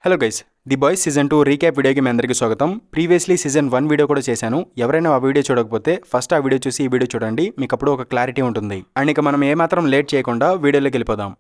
Hello guys, the boys season 2 recap వీడియోకి మీ అందరికీ స్వాగతం. ప్రీవియస్లీ సీజన్ 1 వీడియో కూడా చేశాను. ఎవరైనా ఆ వీడియో చూడకపోతే ఫస్ట్ ఆ వీడియో చూసి ఈ వీడియో చూడండి, మీకు అప్పుడు ఒక క్లారిటీ ఉంటుంది. అండ్ ఇక మనం ఏమాత్రం లేట్ చేయకుండా వీడియోలోకి వెళ్ళిపోదాం.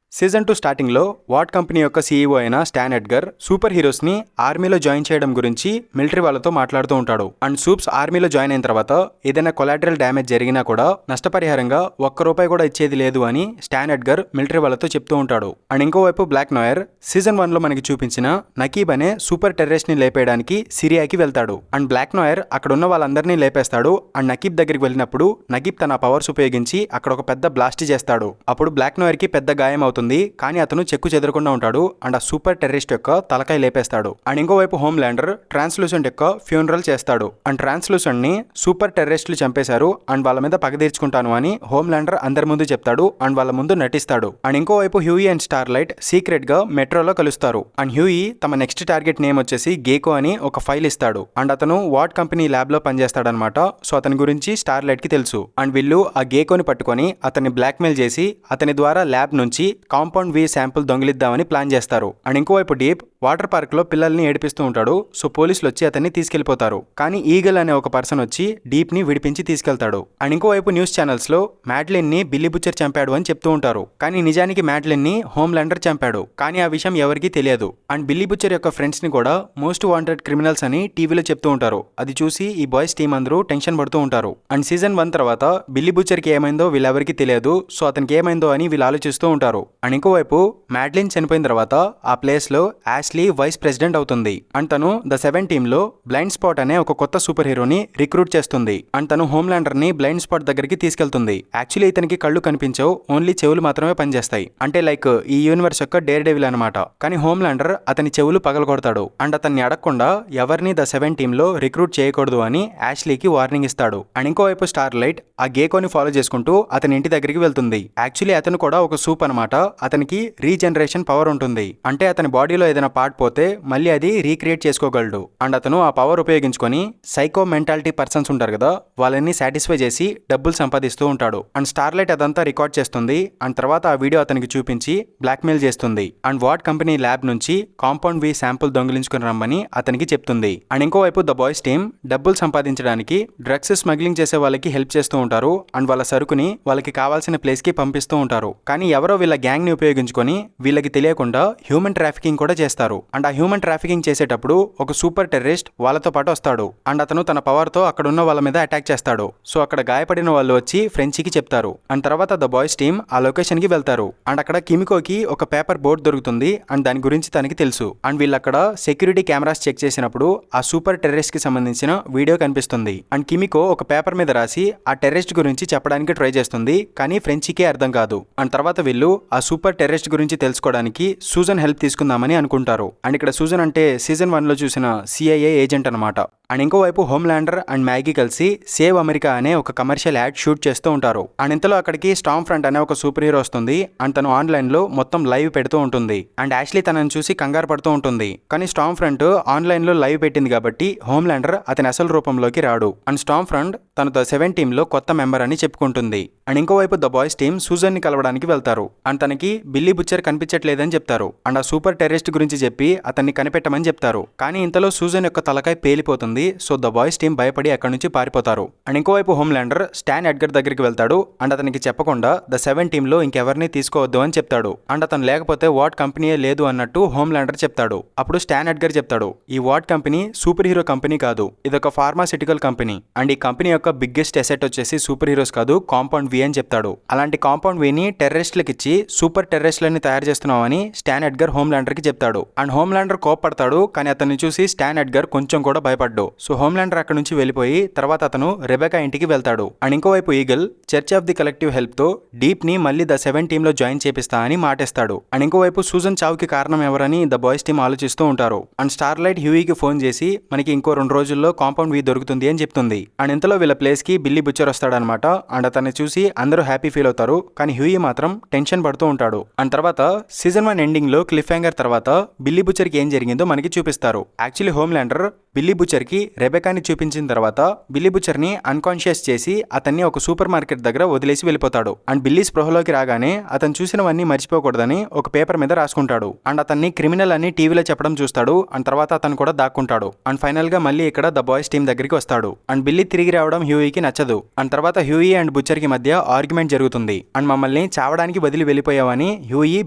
సీజన్ 2 స్టార్టింగ్లో వాట్ కంపెనీ యొక్క సీఈఓ అయిన స్టాన్ ఎడ్గర్ సూపర్ హీరోస్ని ఆర్మీలో జాయిన్ చేయడం గురించి మిలిటరీ వాళ్ళతో మాట్లాడుతూ ఉంటాడు. అండ్ సూప్స్ ఆర్మీలో జాయిన్ అయిన తర్వాత ఏదైనా కొలాటరల్ డ్యామేజ్ జరిగినా కూడా నష్టపరిహారంగా ₹1 కూడా ఇచ్చేది లేదు అని స్టాన్ ఎడ్గర్ మిలిటరీ వాళ్ళతో చెప్తూ ఉంటాడు. అండ్ ఇంకోవైపు బ్లాక్ నాయర్ సీజన్ 1లో మనకి చూపించిన నకీబ్ అనే సూపర్ టెర్రరిస్ట్ ని లేపేయడానికి సిరియాకి వెళ్తాడు. అండ్ బ్లాక్ నాయర్ అక్కడ ఉన్న వాళ్ళందరినీ లేపేస్తాడు. అండ్ నకీబ్ దగ్గరికి వెళ్ళినప్పుడు నకీబ్ తన పవర్స్ ఉపయోగించి అక్కడ ఒక పెద్ద బ్లాస్ట్ చేస్తాడు. అప్పుడు బ్లాక్ నాయర్ కి పెద్ద గాయం అవుతుంది, కానీ అతను చెక్కు చెదరకుండా ఉంటాడు. అండ్ ఆ సూపర్ టెర్రరిస్ట్ యొక్క తలకాయ లేపేస్తాడు. అండ్ ఇంకోవైపు హోమ్ ల్యాండర్ ట్రాన్స్లూసెంట్ యొక్క ఫ్యూనరల్ చేస్తాడు. అండ్ ట్రాన్స్లూసెంట్ ని సూపర్ టెర్రరిస్టులు చంపేశారు అండ్ వాళ్ళ మీద పగ తీర్చుకుంటాను అని హోమ్ ల్యాండర్ అందరి ముందు చెప్తాడు అండ్ వాళ్ళ ముందు నటిస్తాడు. అండ్ ఇంకోవైపు హ్యూయి అండ్ స్టార్ లైట్ సీక్రెట్ గా మెట్రోలో కలుస్తారు. అండ్ హ్యూయి తమ నెక్స్ట్ టార్గెట్ నేమ్ వచ్చేసి గేకో అని ఒక ఫైల్ ఇస్తాడు. అండ్ అతను వాట్ కంపెనీ ల్యాబ్ లో పనిచేస్తాడనమాట. సో అతని గురించి స్టార్ లైట్ కి తెలుసు. అండ్ వీళ్ళు ఆ గేకోని పట్టుకొని అతన్ని బ్లాక్మెయిల్ చేసి అతని ద్వారా ల్యాబ్ నుంచి కాంపౌండ్ వి శాంపుల్ దొంగిలిద్దామని ప్లాన్ చేస్తారు. అండ్ ఇంకోవైపు డీప్ వాటర్ పార్క్ లో పిల్లల్ని ఏడిపిస్తూ ఉంటాడు. సో పోలీసులు వచ్చి అతన్ని తీసుకెళ్లిపోతారు. కానీ ఈగల్ అనే ఒక పర్సన్ వచ్చి డీప్ ని విడిపించి తీసుకెళ్తాడు. అండ్ ఇంకోవైపు న్యూస్ ఛానల్స్ లో మ్యాడ్లిన్ ని బిల్లీ బుచ్చర్ చంపాడు అని చెప్తూ ఉంటారు. కానీ నిజానికి మ్యాడ్లిన్ ని హోమ్ ల్యాండర్ చంపాడు. కానీ ఆ విషయం ఎవరికీ తెలియదు. అండ్ బిల్లీ బుచ్చర్ యొక్క ఫ్రెండ్స్ ని కూడా మోస్ట్ వాంటెడ్ క్రిమినల్స్ అని టీవీలో చెప్తూ ఉంటారు. అది చూసి ఈ బాయ్స్ టీం అందరూ టెన్షన్ పడుతూ ఉంటారు. అండ్ సీజన్ 1 తర్వాత బిల్లీ బుచ్చర్ కి ఏమైందో వీళ్ళెవరికి తెలియదు. సో అతనికి ఏమైందో అని వీళ్ళు ఆలోచిస్తూ ఉంటారు. అండ్ ఇంకోవైపు మ్యాడ్లిన్ చనిపోయిన తర్వాత ఆ ప్లేస్ లో యాష్లీ వైస్ ప్రెసిడెంట్ అవుతుంది. అండ్ తను ద 7 టీమ్ లో బ్లైండ్ స్పాట్ అనే ఒక కొత్త సూపర్ హీరోని రిక్రూట్ చేస్తుంది. అండ్ తను హోమ్ ల్యాండర్ ని బ్లైండ్ స్పాట్ దగ్గరికి తీసుకెళ్తుంది. యాక్చువల్లీ ఇతనికి కళ్ళు కనిపించవు, ఓన్లీ చెవులు మాత్రమే పనిచేస్తాయి. అంటే లైక్ ఈ యూనివర్స్ యొక్క డేర్ డెవిల్ అనమాట. కానీ హోమ్ ల్యాండర్ అతని చెవులు పగలగొడతాడు. అండ్ అతన్ని అడగకుండా ఎవరిని ద 7 టీమ్ లో రిక్రూట్ చేయకూడదు అని యాష్లీకి వార్నింగ్ ఇస్తాడు. అండ్ ఇంకోవైపు స్టార్ లైట్ ఆ గేకోని ఫాలో చేసుకుంటూ అతని ఇంటి దగ్గరికి వెళ్తుంది. యాక్చువల్లీ అతను కూడా ఒక సూప్ అనమాట. అతనికి రీజనరేషన్ పవర్ ఉంటుంది. అంటే అతని బాడీలో ఏదైనా పార్ట్ పోతే మళ్ళీ అది రీక్రియేట్ చేసుకోగలడు. అండ్ అతను ఆ పవర్ ఉపయోగించుకొని సైకో మెంటాలిటీ పర్సన్స్ ఉంటారు కదా, వాళ్ళని సాటిస్ఫై చేసి డబ్బులు సంపాదిస్తూ ఉంటాడు. అండ్ స్టార్లైట్ అదంతా రికార్డ్ చేస్తుంది. అండ్ తర్వాత ఆ వీడియో అతనికి చూపించి బ్లాక్మెయిల్ చేస్తుంది. అండ్ వాట్ కంపెనీ ల్యాబ్ నుంచి కాంపౌండ్ వి శాంపుల్ దొంగిలించుకుని రమ్మని అతనికి చెప్తుంది. అండ్ ఇంకోవైపు ద బాయ్స్ టీమ్ డబ్బులు సంపాదించడానికి డ్రగ్స్ స్మగ్లింగ్ చేసే వాళ్ళకి హెల్ప్ చేస్తూ ఉంటారు. అండ్ వాళ్ళ సరుకుని వాళ్ళకి కావాల్సిన ప్లేస్ కి పంపిస్తూ ఉంటారు. కానీ ఎవరో వీళ్ళ గ్యాంగ్ ని ఉపయోగించుకొని వీళ్ళకి తెలియకుండా హ్యూమన్ ట్రాఫికింగ్ కూడా చేస్తారు. అండ్ ఆ హ్యూమన్ ట్రాఫికింగ్ చేసేటప్పుడు ఒక సూపర్ టెర్రరిస్ట్ వాళ్ళతో పాటు వస్తాడు. అండ్ అతను తన పవర్ తో అక్కడ ఉన్న వాళ్ళ మీద అటాక్ చేస్తాడు. సో అక్కడ గాయపడిన వాళ్ళు వచ్చి ఫ్రెంచీకి చెప్తారు. అండ్ తర్వాత ద బాయ్స్ టీమ్ ఆ లొకేషన్ కి వెళ్తారు. అండ్ అక్కడ కిమికోకి ఒక పేపర్ బోర్డ్ దొరుకుతుంది. అండ్ దాని గురించి తనకి తెలుసు. అండ్ వీళ్ళు అక్కడ సెక్యూరిటీ కెమెరాస్ చెక్ చేసినప్పుడు ఆ సూపర్ టెర్రరిస్ట్ కి సంబంధించిన వీడియో కనిపిస్తుంది. అండ్ కిమికో ఒక పేపర్ మీద రాసి ఆ టెర్రరిస్ట్ గురించి చెప్పడానికి ట్రై చేస్తుంది. కానీ ఫ్రెంచీకే అర్థం కాదు. అండ్ తర్వాత వీళ్ళు ఆ సూపర్ టెర్రరిస్ట్ గురించి తెలుసుకోవడానికి సూజన్ హెల్ప్ తీసుకుందామని అనుకుంటారు. అండ్ ఇక్కడ సూజన్ అంటే సీజన్ 1 లో చూసిన CIA ఏజెంట్ అనమాట. అండ్ ఇంకోవైపు హోమ్ ల్యాండర్ అండ్ మ్యాగీ కలిసి సేవ్ అమెరికా అనే ఒక కమర్షియల్ యాడ్ షూట్ చేస్తూ ఉంటారు. అండ్ ఇంతలో అక్కడికి స్టామ్ ఫ్రంట్ అనే ఒక సూపర్ హీరో వస్తుంది. అండ్ తను ఆన్లైన్ లో మొత్తం లైవ్ పెడుతూ ఉంటుంది. అండ్ యాష్లీ తనని చూసి కంగారు పడుతూ ఉంటుంది. కానీ స్టామ్ ఫ్రంట్ ఆన్లైన్ లో లైవ్ పెట్టింది కాబట్టి హోమ్ ల్యాండర్ అతని అసలు రూపంలోకి రాడు. అండ్ స్టామ్ ఫ్రంట్ తను ద 7 టీమ్ లో కొత్త మెంబర్ అని చెప్పుకుంటుంది. అండ్ ఇంకోవైపు ద బాయ్స్ టీమ్ సూజన్ ని కలవడానికి వెళ్తారు. అండ్ తనకి బిల్లీ బుచ్చర్ కనిపించట్లేదని చెప్తారు. అండ్ ఆ సూపర్ టెర్రరిస్ట్ గురించి చెప్పి అతన్ని కనిపెట్టమని చెప్తారు. కానీ ఇంతలో సూజన్ యొక్క తలకాయ పేలిపోతుంది. సో ద బాయ్స్ టీం భయపడి అక్కడి నుంచి పారిపోతారు. అండ్ ఇంకోవైపు హోమ్ ల్యాండర్ స్టాన్ ఎడ్గర్ దగ్గరికి వెళ్తాడు. అండ్ అతనికి చెప్పకుండా ద 7 టీమ్ లో ఇంకెవరిని తీసుకోవద్దు అని చెప్తాడు. అండ్ అతను లేకపోతే వాట్ కంపెనీయే లేదు అన్నట్టు హోమ్ ల్యాండర్ చెప్తాడు. అప్పుడు స్టాన్ ఎడ్గర్ చెప్తాడు, ఈ what company super hero company కాదు, ఇదొక ఫార్మాసిటికల్ కంపెనీ. అండ్ ఈ కంపెనీ యొక్క బిగ్గెస్ట్ అసెట్ వచ్చేసి సూపర్ హీరోస్ కాదు, కాంపౌండ్ వి అని చెప్తాడు. అలాంటి కాంపౌండ్ విని టెర్రరిస్టులకు ఇచ్చి సూపర్ టెర్రరిస్టులని తయారు చేస్తున్నామని స్టాన్ ఎడ్గర్ హోమ్ ల్యాండర్ కి చెప్తాడు. అండ్ హోమ్ ల్యాండర్ కోప్పడతాడు. కానీ అతన్ని చూసి స్టాన్ ఎడ్గర్ కొంచెం కూడా భయపడ్డు. సో హోమ్ ల్యాండర్ అక్కడ నుంచి వెళ్ళిపోయి తర్వాత అతను రెబెకా ఇంటికి వెళ్తాడు. అండ్ ఇంకోవైపు eagle church of the collective help తో డీప్ ని మళ్ళీ ద 7 టీమ్ లో జాయిన్ చేపిస్తా అని మాటేస్తాడు. అండ్ ఇంకోవైపు సూజన్ చావుకి కారణం ఎవరని ద బాయ్స్ టీమ్ ఆలోచిస్తూ ఉంటారు. అండ్ స్టార్ లైట్ హ్యూయికి ఫోన్ చేసి మనకి ఇంకో 2 రోజుల్లో కాంపౌండ్ వి దొరుకుతుంది అని చెప్తుంది. అండ్ ఇంతలో వీళ్ళ ప్లేస్ కి బిల్లీ బుచ్చర్ వస్తాడనమాట. అండ్ అతన్ని చూసి అందరూ హ్యాపీ ఫీల్ అవుతారు. కానీ హ్యూయి మాత్రం టెన్షన్ పడుతూ ఉంటాడు. అండ్ తర్వాత సీజన్ 1 ఎండింగ్ లో క్లిఫ్ హ్యాంగర్ తర్వాత బిల్లీ బుచ్చర్ కి ఏం జరిగిందో మనకి చూపిస్తారు. Actually Homelander Billy Butcher కి రెబెకాని చూపించిన తర్వాత బిల్లీ బుచర్ ని అన్కాన్షియస్ చేసి అతన్ని ఒక సూపర్ మార్కెట్ దగ్గర వదిలేసి వెళ్ళిపోతాడు. అండ్ బిల్లీ స్పృహలోకి రాగానే అతను చూసినవన్నీ మర్చిపోకూడదని ఒక పేపర్ మీద రాసుకుంటాడు. అండ్ అతన్ని క్రిమినల్ అని టీవీలో చెప్పడం చూస్తాడు. అండ్ తర్వాత అతను కూడా దాక్కుంటాడు. అండ్ ఫైనల్ గా మళ్ళీ ఇక్కడ ద బాయ్స్ టీం దగ్గరికి వస్తాడు. అండ్ బిల్లీ తిరిగి రావడం హ్యూయికి నచ్చదు. అండ్ తర్వాత హ్యూయి అండ్ బుచర్ కి మధ్య ఆర్గ్యుమెంట్ జరుగుతుంది. అండ్ మమ్మల్ని చావడానికి వదిలి వెళ్ళిపోయావని హ్యూయి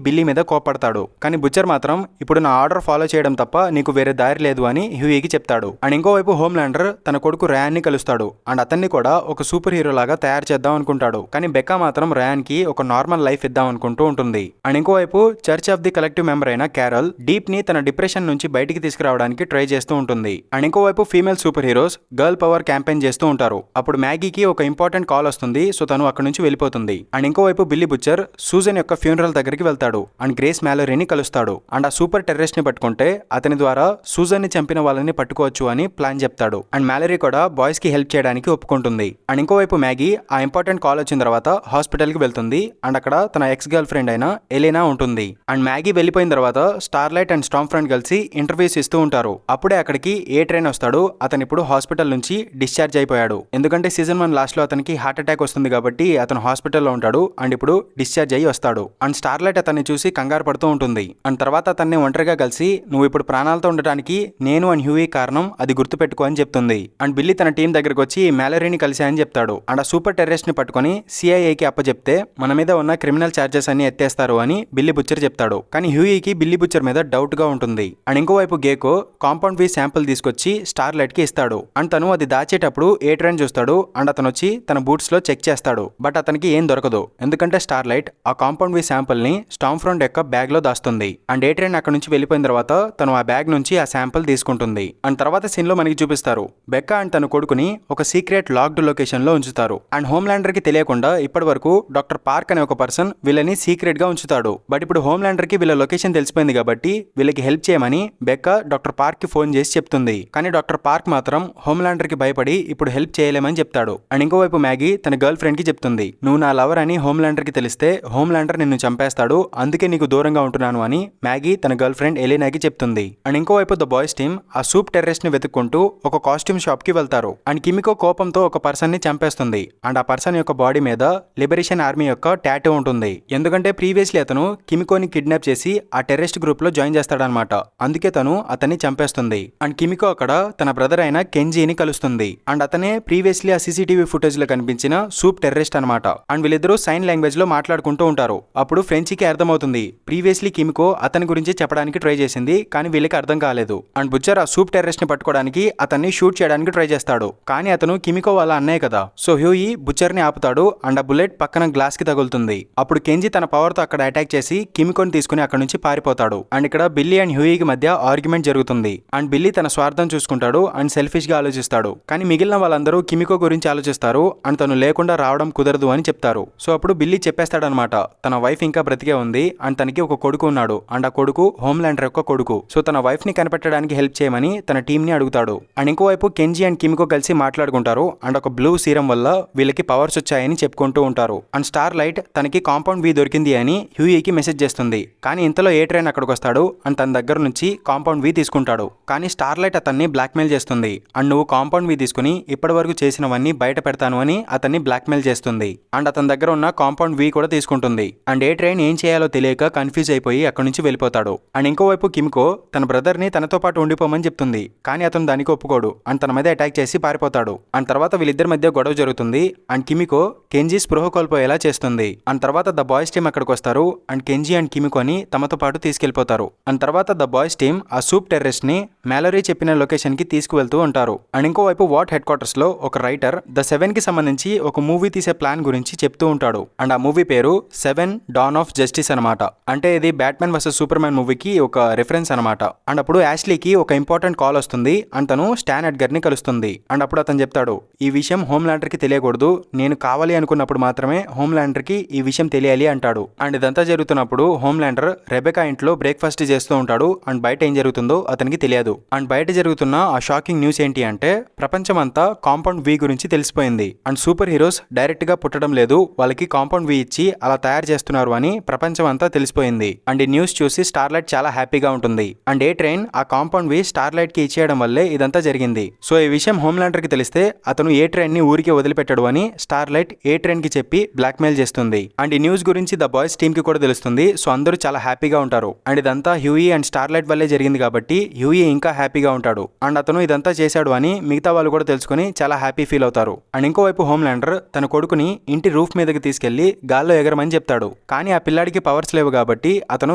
బిల్లీ మీద కోపడతాడు. కానీ బుచర్ మాత్రం ఇప్పుడు నా ఆర్డర్ ఫాలో చేయడం తప్ప నీకు వేరే దారి లేదు అని హ్యూయికి చెప్తాడు. అండ్ ఇంకోవైపు హోమ్లాండర్ తన కొడుకు రయాన్ ని కలుస్తాడు. అండ్ అతన్ని కూడా ఒక సూపర్ హీరో లాగా తయారు చేద్దాం అనుకుంటాడు. కానీ బెక్కా మాత్రం రయాన్ కి ఒక నార్మల్ లైఫ్ ఇద్దాం అనుకుంటూ ఉంటుంది. అండ్ ఇంకోవైపు church of the collective member అయిన క్యారల్ డీప్ ని తన డిప్రెషన్ నుంచి బయటికి తీసుకురావడానికి ట్రై చేస్తూ ఉంటుంది. అండ్ ఇంకోవైపు female super heroes girl power campaign చేస్తూ ఉంటారు. అప్పుడు మ్యాగీకి ఒక ఇంపార్టెంట్ కాల్ వస్తుంది. సో తను అక్కడ నుంచి వెళ్ళిపోతుంది. అండ్ ఇంకోవైపు బిల్లీ బుచర్ సూజన్ యొక్క ఫ్యూనరల్ దగ్గరికి వెళ్తాడు. అండ్ గ్రేస్ మ్యాలరీని కలుస్తాడు. అండ్ ఆ సూపర్ టెర్రరిస్ట్ ని పట్టుకుంటే అతని ద్వారా సూజన్ ని చంపిన వాళ్ళని పట్టుకోవచ్చు అని ప్లాన్ చెప్తాడు. అండ్ మ్యాలరీ కూడా బాయ్స్ కి హెల్ప్ చేయడానికి ఒప్పుకుంటుంది. అండ్ ఇంకోవైపు మ్యాగీ ఆ ఇంపార్టెంట్ కాల్ వచ్చిన తర్వాత హాస్పిటల్ కి వెళ్తుంది. అండ్ అక్కడ తన ఎక్స్ గర్ల్ ఫ్రెండ్ అయిన ఎలీనా ఉంటుంది. అండ్ మ్యాగీ వెళ్ళిపోయిన తర్వాత స్టార్లైట్ అండ్ స్టామ్ ఫ్రెండ్ కలిసి ఇంటర్వ్యూస్ ఇస్తూ ఉంటారు. అప్పుడే అక్కడికి ఏ ట్రైన్ వస్తాడు. అతను ఇప్పుడు హాస్పిటల్ నుంచి డిశ్చార్జ్ అయిపోయాడు. ఎందుకంటే సీజన్ 1 లాస్ట్ లో అతనికి హార్ట్ అటాక్ వస్తుంది కాబట్టి అతను హాస్పిటల్లో ఉంటాడు. అండ్ ఇప్పుడు డిశ్చార్జ్ అయ్యి వస్తాడు. అండ్ స్టార్లైట్ అతన్ని చూసి కంగారు పడుతూ ఉంటుంది. అండ్ తర్వాత అతన్ని ఒంటరిగా కలిసి నువ్వు ఇప్పుడు ప్రాణాలతో ఉండటానికి నేను అండ్ హ్యూయి కారణం, అది గుర్తుపెట్టుకో అని చెప్తుంది. అండ్ బిల్లీ తన టీం దగ్గరకు వచ్చి మ్యాలరీని కలిశాయని చెప్తాడు. అండ్ ఆ సూపర్ టెర్రరిస్ట్ ని పట్టుకుని సిఐఏకి అప్పచెప్తే మన మీద ఉన్న క్రిమినల్ చార్జెస్ అన్ని ఎత్తేస్తారు అని బిల్లీ బుచ్చర్ చెప్తాడు. కానీ హ్యూయికి బిల్లీ బుచ్చర్ మీద డౌట్ గా ఉంటుంది. అండ్ ఇంకోవైపు గేకో కాంపౌండ్ వి శాంపుల్ తీసుకొచ్చి స్టార్లైట్ కి ఇస్తాడు. అండ్ తను అది దాచేటప్పుడు ఏ ట్రైన్ చూస్తాడు. అండ్ అతను వచ్చి తన బూట్స్ లో చెక్ చేస్తాడు. బట్ అతనికి ఏం దొరకదు. ఎందుకంటే స్టార్లైట్ ఆ కాంపౌండ్ వి శాంపుల్ ని స్టామ్ ఫ్రంట్ యొక్క బ్యాగ్ లో దాస్తుంది. అండ్ ఏ ట్రైన్ అక్కడ నుంచి వెళ్ళిపోయిన తర్వాత తను ఆ బ్యాగ్ నుంచి ఆ శాంపుల్ తీసుకుంటుంది. అండ్ తర్వాత సీన్ లో మనకి చూపిస్తారు బెక్కా అండ్ తన కొడుకుని ఒక సీక్రెట్ లాక్డ్ లొకేషన్ లో ఉంచుతారు. అండ్ హోమ్లాండర్ కి తెలియకుండా ఇప్పటి వరకు డాక్టర్ పార్క్ అనే ఒక పర్సన్ వీళ్ళని సీక్రెట్ గా ఉంచుతాడు. బట్ ఇప్పుడు హోమ్లాండర్ కి వీళ్ళ లొకేషన్ తెలిసిపోయింది కాబట్టి వీళ్ళకి హెల్ప్ చేయమని బెక్కా డాక్టర్ పార్క్ కి ఫోన్ చేసి చెప్తుంది. కానీ డాక్టర్ పార్క్ మాత్రం హోమ్లాండర్ కి భయపడి ఇప్పుడు హెల్ప్ చేయలేమని చెప్తాడు. అండ్ ఇంకోవైపు మ్యాగీ తన గర్ల్ ఫ్రెండ్ కి చెప్తుంది, నువ్వు నా లవర్ అని హోమ్లాండర్ కి తెలిస్తే హోమ్లాండర్ నిన్ను చంపేస్తాడు, అందుకే నీకు దూరంగా ఉంటున్నాను అని మ్యాగీ తన గర్ల్ ఫ్రెండ్ ఎలీనాకి చెప్తుంది. అండ్ ఇంకోవైపు ద బాయ్స్ టీమ్ ఆ సూప్ టెర్రరిస్ట్ ని వెతుక్కుంటూ ఒక కాస్ట్యూమ్ షాప్ కి వెళ్తారు. అండ్ కిమికో కోపంతో ఒక పర్సన్ ని చంపేస్తుంది. అండ్ ఆ పర్సన్ యొక్క బాడీ మీద లిబరేషన్ ఆర్మీ యొక్క టాటూ ఉంటుంది. ఎందుకంటే ప్రీవియస్లీ అతను కిమికోని కిడ్నాప్ చేసి ఆ టెర్రరిస్ట్ గ్రూప్ లో జాయిన్ చేస్తాడనమాట. అందుకే తను అతన్ని చంపేస్తుంది. అండ్ కిమికో అక్కడ తన బ్రదర్ అయిన కెంజీని కలుస్తుంది. అండ్ అతనే ప్రీవియస్లీ ఆ సీసీటీవీ ఫుటేజ్ లో కనిపించిన సూప్ టెర్రరిస్ట్ అనమాట. అండ్ వీళ్ళిద్దరూ సైన్ లాంగ్వేజ్ లో మాట్లాడుకుంటూ ఉంటారు. అప్పుడు ఫ్రెంచీకి అర్థమవుతుంది ప్రీవియస్లీ కిమికో అతని గురించి చెప్పడానికి ట్రై చేసింది, కానీ వీళ్ళకి అర్థం కాలేదు. అండ్ బుచ్చర్ ఆ సూప్ టెర్రరిస్ట్ ని పట్టుకోవడానికి అతన్ని షూట్ చేయడానికి ట్రై చేస్తాడు. కానీ అతను కిమికో వాళ్ళ అన్నయ్య కదా. సో హ్యూయి బుచ్చర్ ని ఆపుతాడు. అండ్ ఆ బుల్లెట్ పక్కన గ్లాస్ కి తగులుతుంది. అప్పుడు కెంజీ తన పవర్ తో అక్కడ అటాక్ చేసి కిమికోని తీసుకుని అక్కడ నుంచి పారిపోతాడు. అండ్ ఇక్కడ బిల్లీ అండ్ హ్యూయికి మధ్య ఆర్గ్యుమెంట్ జరుగుతుంది. అండ్ బిల్లీ తన స్వార్థం చూసుకుంటాడు అండ్ సెల్ఫిష్ గా ఆలోచిస్తాడు. కానీ మిగిలిన వాళ్ళందరూ కిమికో గురించి ఆలోచిస్తారు. అండ్ తను లేకుండా రావడం కుదరదు అని చెప్తారు. సో అప్పుడు బిల్లీ చెప్పేస్తాడనమాట, తన వైఫ్ ఇంకా బ్రతికే ఉంది అండ్ తనకి ఒక కొడుకు ఉన్నాడు. అండ్ ఆ కొడుకు హోమ్లాండర్ యొక్క కొడుకు. సో తన వైఫ్ ని కనిపెట్టడానికి హెల్ప్ చేయమని తన టీం ని అడుగుతాడు. అండ్ ఇంకోవైపు కెంజీ అండ్ కిమికో కలిసి మాట్లాడుకుంటారు. అండ్ ఒక బ్లూ సీరం వల్ల వీళ్ళకి పవర్స్ వచ్చాయని చెప్పుకుంటూ ఉంటారు. అండ్ స్టార్ లైట్ తనకి కాంపౌండ్ వి దొరికింది అని హ్యూయికి మెసేజ్ చేస్తుంది. కానీ ఇంతలో ఏ ట్రైన్ అక్కడికి వస్తాడు అండ్ తన దగ్గర నుంచి కాంపౌండ్ వి తీసుకుంటాడు. కానీ స్టార్ లైట్ అతన్ని బ్లాక్మెయిల్ చేస్తుంది. అండ్ నువ్వు కాంపౌండ్ వి తీసుకుని ఇప్పటి వరకు చేసినవన్నీ బయట పెడతాను అని అతన్ని బ్లాక్మెయిల్ చేస్తుంది. అండ్ అతని దగ్గర ఉన్న కాంపౌండ్ వి కూడా తీసుకుంటుంది. అండ్ ఏ ట్రైన్ ఏం చేయాలో తెలియక కన్ఫ్యూజ్ అయిపోయి అక్కడి నుంచి వెళ్ళిపోతాడు. అండ్ ఇంకోవైపు కిమికో తన బ్రదర్ ని తనతో పాటు ఉండిపోమని చెప్తుంది. కానీ అతను దానికి ఒప్పుకోడు. అండ్ తన మీద అటాక్ చేసి పారిపోతాడు. అండ్ తర్వాత వీళ్ళిద్దరి మధ్య గొడవ జరుగుతుంది. అండ్ కిమికో కెంజీ స్పృహ కోల్పోయేలా చేస్తుంది. అండ్ తర్వాత ద బాయ్స్ టీమ్ అక్కడికి వస్తారు. అండ్ కెంజీ అండ్ కిమికోని తమతో పాటు తీసుకెళ్లిపోతారు. అండ్ తర్వాత ద బాయ్స్ టీమ్ ఆ సూప్ టెర్రరిస్ట్ ని మ్యాలరీ చెప్పిన లొకేషన్ కి తీసుకువెళ్తూ ఉంటారు. అండ్ ఇంకోవైపు వాట్ హెడ్ క్వార్టర్స్ లో ఒక రైటర్ ద 7 కి సంబంధించి ఒక మూవీ తీసే ప్లాన్ గురించి చెప్తూ ఉంటాడు. అండ్ ఆ మూవీ పేరు 7 డాన్ ఆఫ్ జస్టిస్ అనమాట. అంటే ఇది బ్యాట్మెన్ వర్సెస్ సూపర్ మ్యాన్ మూవీకి ఒక రిఫరెన్స్ అనమాట. అండ్ అప్పుడు యాష్లీకి ఒక ఇంపార్టెంట్ కాల్ వస్తుంది. అండ్ తను స్టాన్ ఎడ్గర్ ని కలుస్తుంది. అండ్ అప్పుడు అతను చెప్తాడు, ఈ విషయం హోమ్లాండర్ కి తెలియకూడదు, నేను కావాలి అనుకున్నప్పుడు మాత్రమే హోమ్లాండర్ కి ఈ విషయం తెలియాలి అంటాడు. అండ్ ఇదంతా జరుగుతున్నప్పుడు హోమ్లాండర్ రెబెకా ఇంట్లో బ్రేక్ఫాస్ట్ చేస్తూ ఉంటాడు. అండ్ బయట ఏం జరుగుతుందో అతనికి తెలియదు. అండ్ బయట జరుగుతున్న ఆ షాకింగ్ న్యూస్ ఏంటి అంటే ప్రపంచం అంతా కాంపౌండ్ వి గురించి తెలిసిపోయింది. అండ్ సూపర్ హీరోస్ డైరెక్ట్ గా పుట్టడం లేదు, వాళ్ళకి కాంపౌండ్ వి ఇచ్చి అలా తయారు చేస్తున్నారు అని ప్రపంచం అంతా తెలిసిపోయింది. అండ్ ఈ న్యూస్ చూసి స్టార్లైట్ చాలా హ్యాపీగా ఉంటుంది. అండ్ ఏ ట్రైన్ ఆ కాంపౌండ్ వి స్టార్లైట్ కి ఇచ్చి చేయడం వల్లే ఇదంతా జరిగింది. సో ఈ విషయం హోమ్లాండర్ కి తెలిస్తే అతను ఏ ట్రైన్ ని ఊరికే వదిలిపెట్టడు అని స్టార్లైట్ ఏ ట్రైన్ కి చెప్పి బ్లాక్మెయిల్ చేస్తుంది. అండ్ ఈ న్యూస్ గురించి ద బాయ్స్ టీమ్ కి కూడా తెలుస్తుంది. సో అందరూ చాలా హ్యాపీగా ఉంటారు. అండ్ ఇదంతా హ్యూయి అండ్ స్టార్లైట్ వల్లే జరిగింది కాబట్టి హ్యూయి ఇంకా హ్యాపీగా ఉంటాడు. అండ్ అతను ఇదంతా చేశాడు అని మిగతా వాళ్ళు కూడా తెలుసుకుని చాలా హ్యాపీ ఫీల్ అవుతారు. అండ్ ఇంకోవైపు హోమ్లాండర్ తన కొడుకుని ఇంటి రూఫ్ మీదకి తీసుకెళ్లి గాల్లో ఎగరమని చెప్తాడు. కానీ ఆ పిల్లాడికి పవర్స్ లేవు కాబట్టి అతను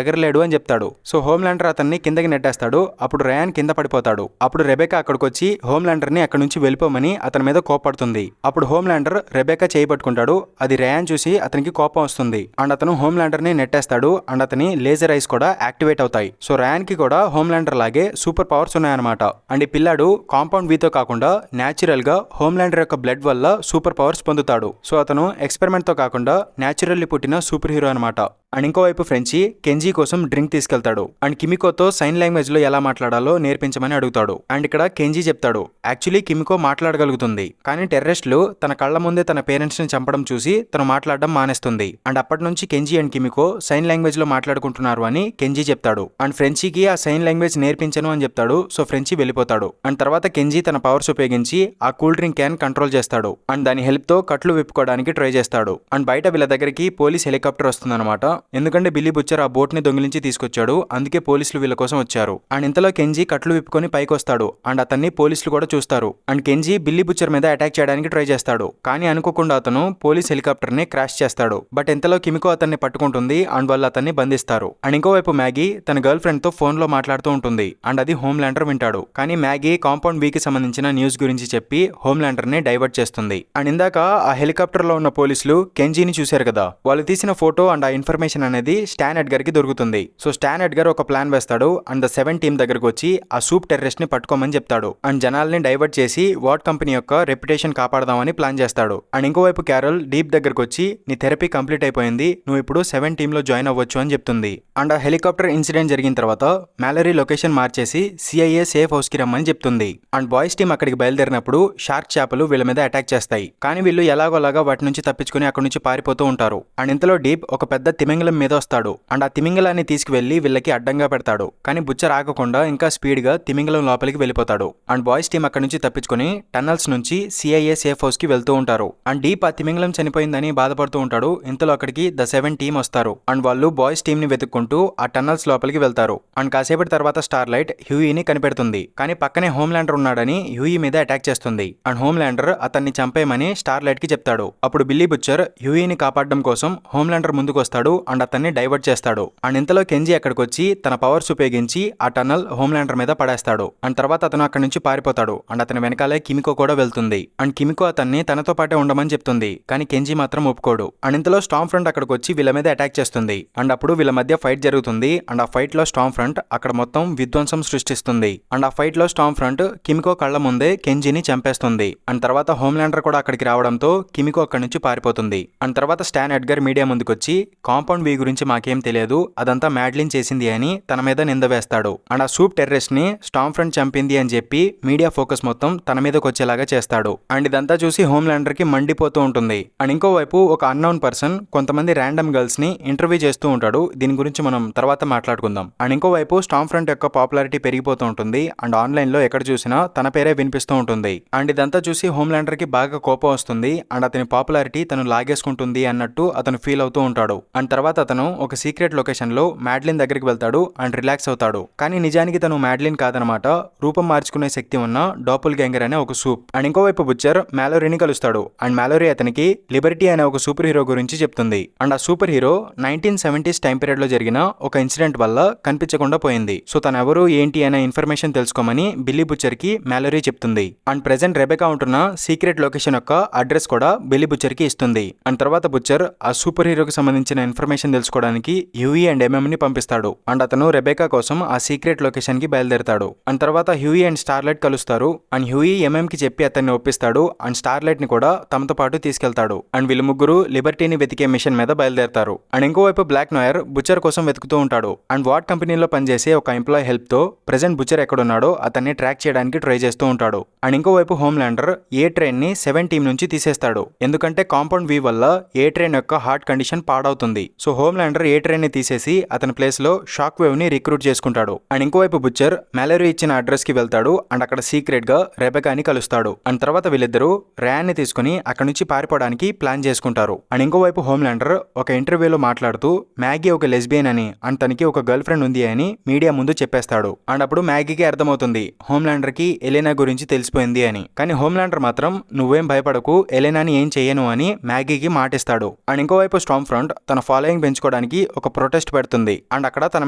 ఎగరలేడు అని చెప్తాడు. సో హోమ్లాండర్ అతన్ని కిందకి నెట్టేస్తాడు. అప్పుడు రయాన్ కింద పడిపోతాడు. అప్పుడు రెబెకా అక్కడికి వచ్చి హోమ్లాండర్ ని అక్కడి నుంచి వెళ్ళిపోమని అతని మీద కోపడుతుంది. అప్పుడు హోమ్లాండర్ రెబెకా చేయి పట్టుకుంటాడు. అది రయాన్ చూసి అతనికి కోపం వస్తుంది. అండ్ అతను హోమ్లాండర్ ని నెట్టేస్తాడు. అండ్ అతని లేజర్ ఐస్ కూడా యాక్టివేట్ అవుతాయి. సో రయాన్ కి కూడా హోమ్లాండర్ లాగే సూపర్ పవర్స్ ఉన్నాయన్నమాట. అండ్ ఈ పిల్లాడు కాంపౌండ్ వీతో కాకుండా న్యాచురల్ గా హోమ్లాండర్ యొక్క బ్లడ్ వల్ల సూపర్ పవర్స్ పొందుతాడు. సో అతను ఎక్స్పెరిమెంట్ తో కాకుండా న్యాచురల్లీ పుట్టిన సూపర్ హీరో అనమాట. అండ్ ఇంకోవైపు ఫ్రెంచి కెంజీ కోసం డ్రింక్ తీసుకెళ్తాడు. అండ్ కిమికోతో సైన్ లాంగ్వేజ్ లో ఎలా మాట్లాడాలో నేర్పించమని అడుగుతాడు. అండ్ ఇక్కడ కెంజీ చెప్తాడు, యాక్చువల్లీ కిమికో మాట్లాడగలుగుతుంది, కానీ టెర్రరిస్టులు తన కళ్ళ ముందే తన పేరెంట్స్ ని చంపడం చూసి తను మాట్లాడడం మానేస్తుంది. అండ్ అప్పటి నుంచి కెంజీ అండ్ కిమికో సైన్ లాంగ్వేజ్ లో మాట్లాడుకుంటున్నారు అని కెంజీ చెప్తాడు. అండ్ ఫ్రెంచికి ఆ సైన్ లాంగ్వేజ్ నేర్పించను అని చెప్తాడు. సో ఫ్రెంచి వెళ్ళిపోతాడు. అండ్ తర్వాత కెంజీ తన పవర్స్ ఉపయోగించి ఆ కూల్ డ్రింక్ క్యాన్ కంట్రోల్ చేస్తాడు. అండ్ దాని హెల్ప్ తో కట్లు విప్పుకోవడానికి ట్రై చేస్తాడు. అండ్ బయట వీళ్ళ దగ్గరికి పోలీస్ హెలికాప్టర్ వస్తుందన్నమాట. ఎందుకంటే బిల్లీ బుచ్చర్ ఆ బోట్ ని దొంగిలించి తీసుకొచ్చాడు. అందుకే పోలీసులు వీళ్ళ కోసం వచ్చారు. అండ్ ఇంతలో కెంజీ కట్లు విప్పుకొని పైకి వస్తాడు. అండ్ అతన్ని పోలీసులు కూడా చూస్తారు. అండ్ కెంజీ బిల్లీ బుచ్చర్ మీద అటాక్ చేయడానికి ట్రై చేస్తాడు. కానీ అనుకోకుండా అతను పోలీస్ హెలికాప్టర్ ని క్రాష్ చేస్తాడు. బట్ ఇంతలో కిమికో అతన్ని పట్టుకుంటుంది. అండ్ వాళ్ళు అతన్ని బంధిస్తారు. అండ్ ఇంకోవైపు మ్యాగీ తన గర్ల్ ఫ్రెండ్ తో ఫోన్ లో మాట్లాడుతూ ఉంటుంది. అండ్ అది హోమ్లాండర్ వింటాడు. కానీ మ్యాగీ కాంపౌండ్ వీకి సంబంధించిన న్యూస్ గురించి చెప్పి హోమ్లాండర్ ని డైవర్ట్ చేస్తుంది. అండ్ ఇందాక ఆ హెలికాప్టర్ లో ఉన్న పోలీసులు కెంజీని చూశారు కదా, వాళ్ళు తీసిన ఫోటో అండ్ ఆ ఇన్ఫర్మేషన్ అనేది స్టాన్ ఎడ్గర్ కి దొరుకుతుంది. సో స్టాన్ ఎడ్గర్ ఒక ప్లాన్ వేస్తాడు. అండ్ ద 7 టీమ్ దగ్గరకు వచ్చి ఆ సూప్ టెర్రరిస్ట్ ని పట్టుకోమని చెప్తాడు. అండ్ జనాల్ని డైవర్ట్ చేసి వాట్ కంపెనీ యొక్క రెప్యుటేషన్ కాపాడదామని ప్లాన్ చేస్తాడు. అండ్ ఇంకోవైపు క్యారల్ డీప్ దగ్గరకు వచ్చి నీ థెరపీ కంప్లీట్ అయిపోయింది, నువ్వు ఇప్పుడు 7 టీమ్ లో జాయిన్ అవ్వచ్చు అని చెప్తుంది. అండ్ ఆ హెలికాప్టర్ ఇన్సిడెంట్ జరిగిన తర్వాత మ్యాలరీ లొకేషన్ మార్చేసి CIA సేఫ్ హౌస్ కి రమ్మని చెప్తుంది. అండ్ బాయ్స్ టీమ్ అక్కడికి బయలుదేరినప్పుడు షార్క్ చేపలు వీళ్ళ మీద అటాక్ చేస్తాయి. కానీ వీళ్ళు ఎలాగోలాగా వాటి నుంచి తప్పించుకుని అక్కడి నుంచి పారిపోతూ ఉంటారు. అండ్ ఇంతలో డీప్ ఒక పెద్ద తిమింగలం మీద వస్తాడు. అండ్ ఆ తిమింగలాన్ని తీసుకువెళ్లి వీళ్ళకి అడ్డంగా పెడతాడు. కానీ బుచ్చర్ ఆగకుండా ఇంకా స్పీడ్ గా తిమింగలం లోపలికి వెళ్ళిపోతాడు. అండ్ బాయ్స్ టీమ్ అక్కడి నుంచి తప్పించుకుని టన్నల్స్ నుంచి CIA సేఫ్ హౌస్ కి వెళ్తూ ఉంటారు. అండ్ డీప్ ఆ తిమింగలం చనిపోయిందని బాధపడుతూ ఉంటాడు. ఇంతలో అక్కడికి ద 7 టీమ్ వస్తారు. అండ్ వాళ్ళు బాయ్స్ టీమ్ ని వెతుక్కుంటూ ఆ టన్నల్స్ లోపలికి వెళ్తారు. అండ్ కాసేపటి తర్వాత స్టార్లైట్ హ్యూయిని కనిపెడుతుంది. కానీ పక్కనే హోమ్లాండర్ ఉన్నాడని హ్యూయి మీద అటాక్ చేస్తుంది. అండ్ హోమ్లాండర్ అతన్ని చంపేయమని స్టార్లైట్ కి చెప్తాడు. అప్పుడు బిల్లీ బుచ్చర్ హ్యూయిని కాపాడడం కోసం హోమ్లాండర్ ముందుకు వస్తాడు. అండ్ అతన్ని డైవర్ట్ చేస్తాడు. అండ్ ఇంతలో కెంజీ అక్కడికి వచ్చి తన పవర్స్ ఉపయోగించి ఆ టన్నల్ హోమ్లాండర్ మీద పడేస్తాడు. అండ్ తర్వాత అతను అక్కడి నుంచి పారిపోతాడు. అండ్ అతని వెనకాలే కిమికో కూడా వెళ్తుంది. అండ్ కిమికో అతన్ని తనతో పాటే ఉండమని చెప్తుంది. కానీ కెంజీ మాత్రం ఒప్పుకోడు. అండ్ ఇంతలో స్టామ్ ఫ్రంట్ అక్కడికి వచ్చి వీళ్ళ మీద అటాక్ చేస్తుంది. అండ్ అప్పుడు వీళ్ళ మధ్య ఫైట్ జరుగుతుంది. అండ్ ఆ ఫైట్ లో స్టామ్ ఫ్రంట్ అక్కడ మొత్తం విధ్వంసం సృష్టిస్తుంది. అండ్ ఆ ఫైట్ లో స్టామ్ ఫ్రంట్ కిమికో కళ్ళ ముందే కెంజీని చంపేస్తుంది. అండ్ తర్వాత హోమ్లాండర్ కూడా అక్కడికి రావడంతో కిమికో అక్కడి నుంచి పారిపోతుంది. అండ్ తర్వాత స్టాన్ ఎడ్గర్ మీడియా ముందుకు వచ్చి కాంపౌండ్ వీ గురించి మాకేం తెలియదు, అదంతా మ్యాడ్లిన్ చేసింది అని తన మీద నింద వేస్తాడు. అండ్ ఆ సూప్ టెర్రరిస్ట్ ని స్టామ్ ఫ్రంట్ చంపింది అని చెప్పి మీడియా ఫోకస్ మొత్తం తన మీదకి వచ్చేలాగా చేస్తాడు. అండ్ ఇదంతా చూసి హోమ్లాండర్ కి మండిపోతూ ఉంటుంది. అండ్ ఇంకోవైపు ఒక అన్నోన్ పర్సన్ కొంతమంది ర్యాండమ్ గర్ల్స్ ని ఇంటర్వ్యూ చేస్తూ ఉంటాడు. దీని గురించి మనం తర్వాత మాట్లాడుకుందాం. అండ్ ఇంకోవైపు స్టామ్ ఫ్రంట్ యొక్క పాపులారిటీ పెరిగిపోతూ ఉంటుంది. అండ్ ఆన్లైన్ లో ఎక్కడ చూసినా తన పేరే వినిపిస్తూ ఉంటుంది. అండ్ ఇదంతా చూసి హోమ్లాండర్ కి బాగా కోపం వస్తుంది. అండ్ అతని పాపులారిటీ తను లాగేసుకుంటుంది అన్నట్టు అతను ఫీల్ అవుతూ ఉంటాడు. అండ్ తర్వాత అతను ఒక సీక్రెట్ లొకేషన్ లో మ్యాడ్లిన్ దగ్గరికి వెళ్తాడు. అండ్ రిలాక్స్ అవుతాడు. కానీ నిజానికి తను మ్యాడ్లిన్ కాదనమాట, రూపం మార్చుకునే శక్తి ఉన్న డాపుల్ గ్యాంగర్ అనే ఒక సూప్. అండ్ ఇంకోవైపు బుచ్చర్ మ్యాలోరీని కలుస్తాడు. అండ్ మ్యాలోరీ అతనికి లిబర్టీ అనే ఒక సూపర్ హీరో గురించి చెప్తుంది. అండ్ ఆ super hero 1970s time period లో జరిగిన ఒక ఇన్సిడెంట్ వల్ల కనిపించకుండా పోయింది. సో తను ఎవరు ఏంటి అనే ఇన్ఫర్మేషన్ తెలుసుకోమని బిల్లీ బుచ్చర్ కి మ్యాలోరీ చెప్తుంది. అండ్ ప్రెజెంట్ రెబెకా ఉంటున్న సీక్రెట్ లొకేషన్ యొక్క అడ్రస్ కూడా బిల్లీ బుచ్చర్ కి ఇస్తుంది. అండ్ తర్వాత బుచ్చర్ ఆ సూపర్ హీరోకి సంబంధించిన ఇన్ఫర్మేషన్ తెలుసుకోవడానికి హ్యూయి అండ్ ని పంపిస్తాడు. అండ్ అతను రెబెకా కోసం ఆ సీక్రెట్ లొకేషన్ కి బయలుదేరతాడు. అండ్ తర్వాత హ్యూయి అండ్ స్టార్లైట్ కలుస్తారు. అండ్ హ్యూయి కి చెప్పి అతన్ని ఒప్పిస్తాడు. అండ్ స్టార్లైట్ ని కూడా తమతో పాటు తీసుకెళ్తాడు. అండ్ వీళ్ళు ముగ్గురు లిబర్టీని వెతికే మిషన్ మీద బయలుదేరతారు. అండ్ ఇంకోవైపు బ్లాక్ నోయర్ బుచ్చర్ కోసం వెతుకుతూ ఉంటాడు. అండ్ వాట్ కంపెనీలో పనిచేసే ఒక ఎంప్లాయ్ హెల్ప్ తో ప్రెజెంట్ బుచ్చర్ ఎక్కడున్నాడో అతన్ని ట్రాక్ చేయడానికి ట్రై చేస్తూ ఉంటాడు. అండ్ ఇంకోవైపు హోమ్లాండర్ ఏ ట్రైన్ ని 7 టీమ్ నుంచి తీసేస్తాడు. ఎందుకంటే కాంపౌండ్ వీ వల్ల ఏ ట్రైన్ యొక్క హార్ట్ కండిషన్ పాడవుతుంది. సో హోమ్లాండర్ ఏ ట్రైన్ ని తీసేసి అతని ప్లేస్ లో షాక్ వేవ్ ని రిక్రూట్ చేసుకుంటాడు. అండ్ ఇంకోవైపు బుచ్చర్ మ్యాలరీ ఇచ్చిన అడ్రస్ కి వెళ్తాడు అండ్ అక్కడ సీక్రెట్ గా రెబెకాని కలుస్తాడు. అండ్ తర్వాత వీళ్ళిద్దరూ ర్యాన్ ని తీసుకుని అక్కడ నుంచి పారిపోవడానికి ప్లాన్ చేసుకుంటారు. అండ్ ఇంకోవైపు హోమ్లాండర్ ఒక ఇంటర్వ్యూలో మాట్లాడుతూ మ్యాగీ ఒక లెస్బియన్ అని అండ్ తనకి ఒక గర్ల్ ఫ్రెండ్ ఉంది అని మీడియా ముందు చెప్పేస్తాడు. అండ్ అప్పుడు మ్యాగీకి అర్థమవుతుంది హోమ్లాండర్ కి ఎలెనా గురించి తెలిసిపోయింది అని. కానీ హోమ్లాండర్ మాత్రం నువ్వేం భయపడకు, ఎలెనాని ఏం చెయ్యను అని మ్యాగీకి మాటిస్తాడు. అండ్ ఇంకోవైపు స్టార్మ్ ఫ్రంట్ తన ఫాలోయింగ్ పెంచుకోవడానికి ఒక ప్రొటెస్ట్ పెడుతుంది అండ్ అక్కడ తన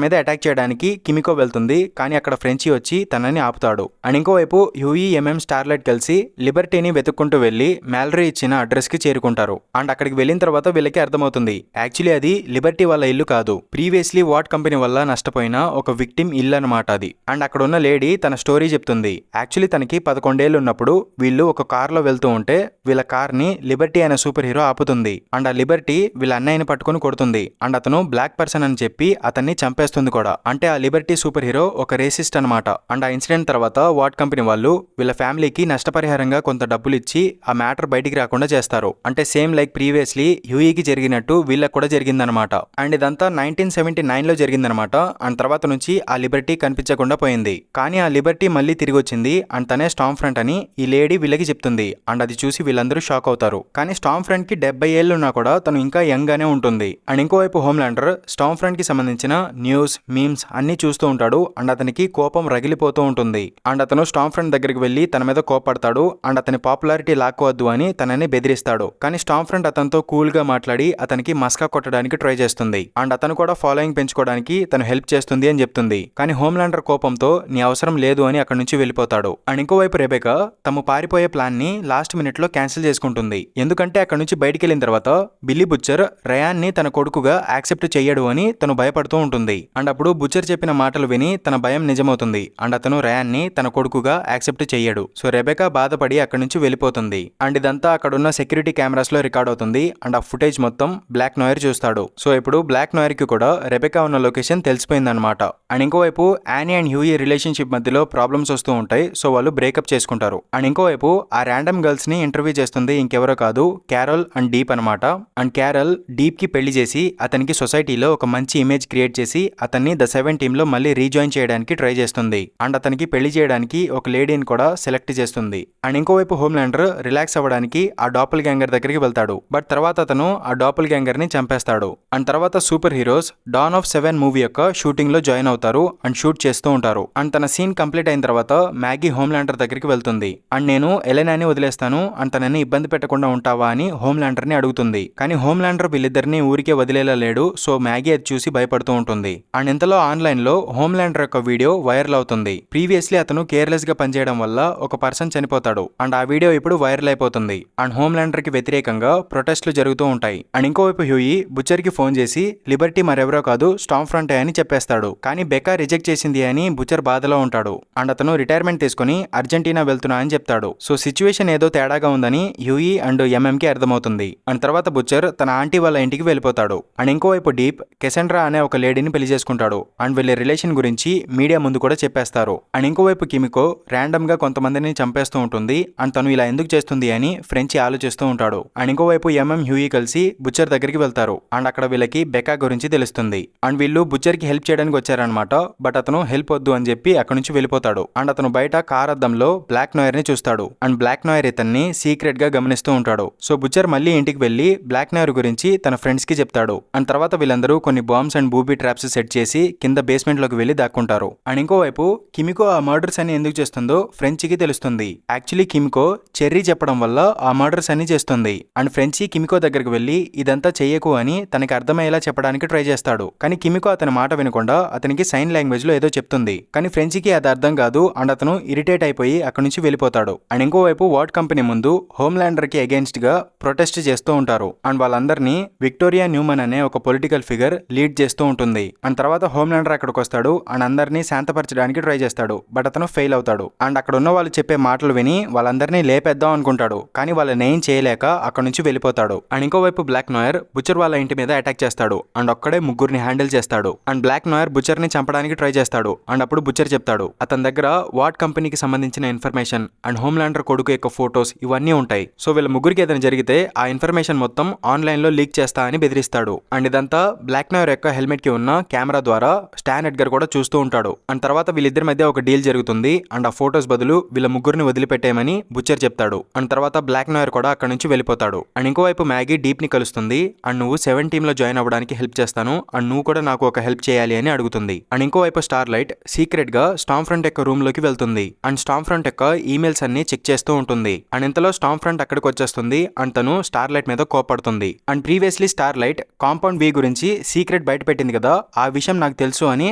మీద అటాక్ చేయడానికి కిమికో వెళ్తుంది. కానీ అక్కడ ఫ్రెంచి వచ్చి తనని ఆపుతాడు. అండ్ ఇంకోవైపు హ్యూయి స్టార్లైట్ కలిసి లిబర్టీని వెతుక్కుంటూ వెళ్లి మ్యాలరీ ఇచ్చిన అడ్రస్ కి చేరుకుంటారు. అండ్ అక్కడికి వెళ్ళిన తర్వాత వీళ్ళకి అర్థమవుతుంది యాక్చువల్లీ అది లిబర్టీ వాళ్ళ ఇల్లు కాదు, ప్రీవియస్లీ వాట్ కంపెనీ వల్ల నష్టపోయిన ఒక విక్టిమ్ ఇల్లు అనమాట అది. అండ్ అక్కడ ఉన్న లేడీ తన స్టోరీ చెప్తుంది. యాక్చువల్లీ తనకి 11 ఏళ్ళు ఉన్నప్పుడు వీళ్ళు ఒక కార్ లో వెళ్తూ ఉంటే వీళ్ళ కార్ ని లిబర్టీ అనే సూపర్ హీరో ఆపుతుంది. అండ్ ఆ లిబర్టీ వీళ్ళ అన్నయ్యని పట్టుకుని కొడుతుంది అండ్ అతను బ్లాక్ పర్సన్ అని చెప్పి అతన్ని చంపేస్తుంది కూడా. అంటే ఆ లిబర్టీ సూపర్ హీరో ఒక రేసిస్ట్ అనమాట. అండ్ ఆ ఇన్సిడెంట్ తర్వాత వాట్ కంపెనీ వాళ్ళు వీళ్ళ ఫ్యామిలీకి నష్టపరిహారంగా కొంత డబ్బులు ఇచ్చి ఆ మ్యాటర్ బయటికి రాకుండా చేస్తారు. అంటే సేమ్ లైక్ ప్రీవియస్లీ హ్యూయికి జరిగినట్టు వీళ్ళకి కూడా జరిగిందనమాట. అండ్ ఇదంతా 1979 లో జరిగిందనమాట. అండ్ తర్వాత నుంచి ఆ లిబర్టీ కనిపించకుండా పోయింది. కానీ ఆ లిబర్టీ మళ్ళీ తిరిగి వచ్చింది అండ్ తనే స్టార్మ్ ఫ్రంట్ అని ఈ లేడీ వీళ్ళకి చెప్తుంది. అండ్ అది చూసి వీళ్ళందరూ షాక్ అవుతారు. కానీ స్టార్మ్ ఫ్రంట్ కి 70 ఏళ్ళు ఉన్నా కూడా తను ఇంకా యంగ్ గానే ఉంటుంది. అండ్ ఇంకోవైపు హోమ్లాండర్ స్టార్మ్ ఫ్రంట్ కి సంబంధించిన న్యూస్ మీమ్స్ అన్ని చూస్తూ ఉంటాడు అండ్ అతనికి కోపం రగిలిపోతూ ఉంటుంది. అండ్ అతను స్టార్మ్ ఫ్రంట్ దగ్గరికి వెళ్లి తన మీద కోపడతాడు అండ్ అతని పాపులారిటీ లాక్కోవద్దు అని తనని బెదిరిస్తాడు. కానీ స్టార్మ్ ఫ్రంట్ అతనితో కూల్ గా మాట్లాడి అతనికి మస్కా కొట్టడానికి ట్రై చేస్తుంది. అండ్ అతను కూడా ఫాలోయింగ్ పెంచుకోవడానికి తను హెల్ప్ చేస్తుంది అని చెప్తుంది. కానీ హోమ్లాండర్ కోపంతో నీ అవసరం లేదు అని అక్కడి నుంచి వెళ్ళిపోతాడు. అండ్ ఇంకోవైపు రెబెకా తమ పారిపోయే ప్లాన్ ని లాస్ట్ మినిట్ లో క్యాన్సిల్ చేసుకుంటుంది. ఎందుకంటే అక్కడ నుంచి బయటికి వెళ్ళిన తర్వాత బిల్లీ బుచ్చర్ రయాన్ ని తన కొడుకుగా యాక్సెప్ట్ చెయ్యడు అని తను భయపడుతూ ఉంటుంది. అండ్ అప్పుడు బుచ్చర్ చెప్పిన మాటలు విని తన భయం నిజమవుతుంది అండ్ అతను రయాన్ ని తన కొడుకుగా యాక్సెప్ట్ చెయ్యడు. సో రెబెకా బాధపడి అక్కడి నుంచి వెళ్ళిపోతుంది. అండ్ ఇదంతా అక్కడ ఉన్న సెక్యూరిటీ కెమెరాస్ లో రికార్డ్ అవుతుంది అండ్ ఆ ఫుటేజ్ మొత్తం బ్లాక్ నోయర్ చూస్తాడు. సో ఇప్పుడు బ్లాక్ నోయర్ కి కూడా రెబెకా ఉన్న లొకేషన్ తెలిసిపోయిందనమాట. అండ్ ఇంకోవైపు యానీ అండ్ హ్యూయి రిలేషన్షిప్ మధ్యలో ప్రాబ్లమ్స్ వస్తూ ఉంటాయి. సో వాళ్ళు బ్రేకప్ చేసుకుంటారు. అండ్ ఇంకోవైపు ఆ ర్యాండమ్ గర్ల్స్ ని ఇంటర్వ్యూ చేస్తుంది ఇంకెవరో కాదు, క్యారల్ అండ్ డీప్ అనమాట. అండ్ క్యారల్ డీప్ కి పెళ్లి చేసి అతనికి సొసైటీలో ఒక మంచి ఇమేజ్ క్రియేట్ చేసి అతన్ని ద 7 టీమ్ లో మళ్ళీ రీజాయిన్ చేయడానికి ట్రై చేస్తుంది. అండ్ అతనికి పెళ్లి చేయడానికి ఒక లేడీని కూడా సెలెక్ట్ చేస్తుంది. అండ్ ఇంకోవైపు హోమ్లాండర్ రిలాక్స్ అవ్వడానికి ఆ డాపుల్ గ్యాంగర్ దగ్గరికి వెళ్తాడు. బట్ తర్వాత అతను ఆ డాపుల్ గ్యాంగర్ ని చంపేస్తాడు. అండ్ తర్వాత super heroes don of 7 movie యొక్క షూటింగ్ లో జాయిన్ అవుతారు అండ్ షూట్ చేస్తూ ఉంటారు. అండ్ తన సీన్ కంప్లీట్ అయిన తర్వాత మ్యాగీ హోమ్లాండర్ దగ్గరికి వెళ్తుంది. అండ్ నేను ఎలెనాని వదిలేస్తాను అండ్ తనని ఇబ్బంది పెట్టకుండా ఉంటావా అని హోమ్లాండర్ ని అడుగుతుంది. కానీ హోమ్లాండర్ వీళ్ళిద్దరిని ఊరికే వదిలేలా లేడు. సో మ్యాగీ అది చూసి భయపడుతూ ఉంటుంది. అండ్ ఇంతలో ఆన్లైన్ లో హోమ్లాండర్ యొక్క వీడియో వైరల్ అవుతుంది. ప్రీవియస్లీ అతను కేర్లెస్ గా పనిచేయడం వల్ల ఒక పర్సన్ చనిపోతాడు అండ్ ఆ వీడియో ఇప్పుడు వైరల్ అయిపోతుంది. అండ్ హోమ్లాండర్ కి వ్యతిరేకంగా ప్రొటెస్ట్లు జరుగుతూ ఉంటాయి. అండ్ ఇంకోవైపు హ్యూయి బుచ్చర్ కి ఫోన్ చేసి లిబర్టీ మరెవరో కాదు స్టార్మ్ ఫ్రంట్ అని చెప్పేస్తాడు. కానీ బెకా రిజెక్ట్ చేసింది అని బుచ్చర్ బాధలో ఉంటాడు. అండ్ అతను రిటైర్మెంట్ తీసుకుని అర్జెంటీనా వెళ్తున్నా అని చెప్తాడు. సో సిచ్యువేషన్ ఏదో తేడాగా ఉందని హ్యూయి అండ్ కి అర్థమవుతుంది. అండ్ తర్వాత బుచ్చర్ తన ఆంటీ వాళ్ళ ఇంటికి వెళ్ళిపోతాడు. అండ్ ఇంకోవైపు డీప్ కెసెండ్రా అనే ఒక లేడీని పెళ్లి చేసుకుంటాడు. అండ్ వీళ్ళ రిలేషన్ గురించి మీడియా ముందు కూడా చెప్పేస్తారు. అండ్ ఇంకోవైపు కిమికో ర్యాండమ్ గా కొంతమందిని చంపేస్తూ ఉంటుంది అండ్ తను ఇలా ఎందుకు చేస్తుంది అని ఫ్రెంచి ఆలోచిస్తూ ఉంటాడు. అండ్ ఇంకోవైపు హ్యూయి కలిసి బుచ్చర్ దగ్గరికి వెళ్తారు. అండ్ అక్కడ వీళ్ళకి బెకా గురించి తెలుస్తుంది. అండ్ వీళ్ళు బుచ్చర్ కి హెల్ప్ చేయడానికి వచ్చారనమాట. బట్ అతను హెల్ప్ వద్దు అని చెప్పి అక్కడ నుంచి వెళ్ళిపోతాడు. అండ్ అతను బయట కార్ అద్దంలో బ్లాక్ నోయర్ ని చూస్తాడు. అండ్ బ్లాక్ నోయర్ ఇతన్ని సీక్రెట్ గా గమనిస్తూ ఉంటాడు. సో బుచ్చర్ మళ్ళీ ఇంటికి వెళ్లి బ్లాక్ నోయర్ గురించి తన ఫ్రెండ్స్ కి చెప్తాడు. అండ్ తర్వాత వీళ్ళందరూ కొన్ని bombs and booby traps set చేసి కింద బేస్మెంట్ లోకి వెళ్లి దాక్కుంటారు. అండ్ ఇంకోవైపు కిమికో ఆ మర్డర్స్ అని ఎందుకు చేస్తుందో ఫ్రెంచికి తెలుస్తుంది. యాక్చువల్లీ కిమికో చెర్రీ చెప్పడం వల్ల ఆ మర్డర్స్ అన్ని చేస్తుంది. అండ్ ఫ్రెంచి కిమికో దగ్గరికి వెళ్లి ఇదంతా చెయ్యకు అని తనకి అర్థమయ్యేలా చెప్పడానికి ట్రై చేస్తాడు. కానీ కిమికో అతని మాట వినకుండా అతనికి సైన్ లాంగ్వేజ్ లో ఏదో చెప్తుంది. కానీ ఫ్రెంచికి అది అర్థం కాదు అండ్ అతను ఇరిటేట్ అయిపోయి అక్కడి నుంచి వెళ్ళిపోతాడు. అండ్ ఇంకోవైపు వాట్ కంపెనీ ముందు హోమ్లాండర్ కి అగేన్స్ట్ గా ప్రొటెస్ట్ చేస్తూ ఉంటారు. అండ్ వాళ్ళందరినీ విక్టోరియా న్యూమన్ అనే ఒక పొలిటికల్ ఫిగర్ లీడ్ చేస్తూ ఉంటుంది. అండ్ తర్వాత హోమ్లాండర్ అక్కడికి వస్తాడు అండ్ అందరినీ శాంతపరచడానికి ట్రై చేస్తాడు. బట్ అతను ఫెయిల్ అవుతాడు. అండ్ అక్కడ ఉన్న వాళ్ళు చెప్పే మాటలు విని వాళ్ళందరినీ లేపేద్దాం అనుకుంటాడు. కానీ వాళ్ళని ఏం చేయలేక అక్కడ నుంచి వెళ్ళిపోతాడు. అండ్ ఇంకోవైపు బ్లాక్ నోయర్ బుచ్చర్ వాళ్ళ ఇంటి మీద అటాక్ చేస్తాడు. అండ్ ఒక్కడే ముగ్గురిని హ్యాండిల్ చేస్తాడు. అండ్ బ్లాక్ నోయర్ బుచ్చర్ ని చంపడానికి ట్రై చేస్తాడు. అండ్ అప్పుడు బుచ్చర్ చెప్తాడు అతని దగ్గర వాట్ కంపెనీకి సంబంధించిన ఇన్ఫర్మేషన్ అండ్ హోమ్లాండర్ కొడుకు యొక్క ఫోటోస్ ఇవన్నీ ఉంటాయి. సో వీళ్ళ ముగ్గురికి ఏదైనా జరిగితే ఆ ఇన్ఫర్మేషన్ మొత్తం ఆన్లైన్ లో లీక్ చేస్తా అని బెదిరిస్తాడు. అండ్ ఇదంతా బ్లాక్ నోయర్ యొక్క హెల్మెట్ కి ఉన్న కెమెరా ద్వారా స్టాన్ ఎడ్గర్ కూడా చూస్తూ ఉంటాడు. అండ్ తర్వాత వీళ్ళిద్దరి మధ్య ఒక డీల్ జరుగుతుంది అండ్ ఆ ఫోటోస్ బదులు వీళ్ళ ముగ్గురిని వదిలిపెట్టేయమని బుచ్చర్ చెప్తాడు. అండ్ తర్వాత బ్లాక్ నాయర్ కూడా అక్కడ నుంచి వెళ్ళిపోతాడు. అండ్ ఇంకోవైపు మ్యాగీ డీప్ ని కలుస్తుంది. అండ్ నువ్వు 7 టీంలో జాయిన్ అవ్వడానికి హెల్ప్ చేస్తాను అండ్ నువ్వు కూడా నాకు ఒక హెల్ప్ చేయాలి అని అడుగుతుంది. అండ్ ఇంకోవైపు స్టార్ లైట్ సీక్రెట్ గా స్టామ్ ఫ్రంట్ యొక్క రూమ్ లోకి వెళ్తుంది. అండ్ స్టామ్ ఫ్రంట్ యొక్క ఈమెయిల్స్ అన్ని చెక్ చేస్తూ ఉంటుంది. అండ్ ఇంతలో స్టామ్ ఫ్రంట్ అక్కడికి వచ్చేస్తుంది అండ్ తను స్టార్ లైట్ మీద కోపడుతుంది. And previously Starlight compound V గురించి సీక్రెట్ బయట పెట్టింది కదా, ఆ విషయం నాకు తెలుసు అని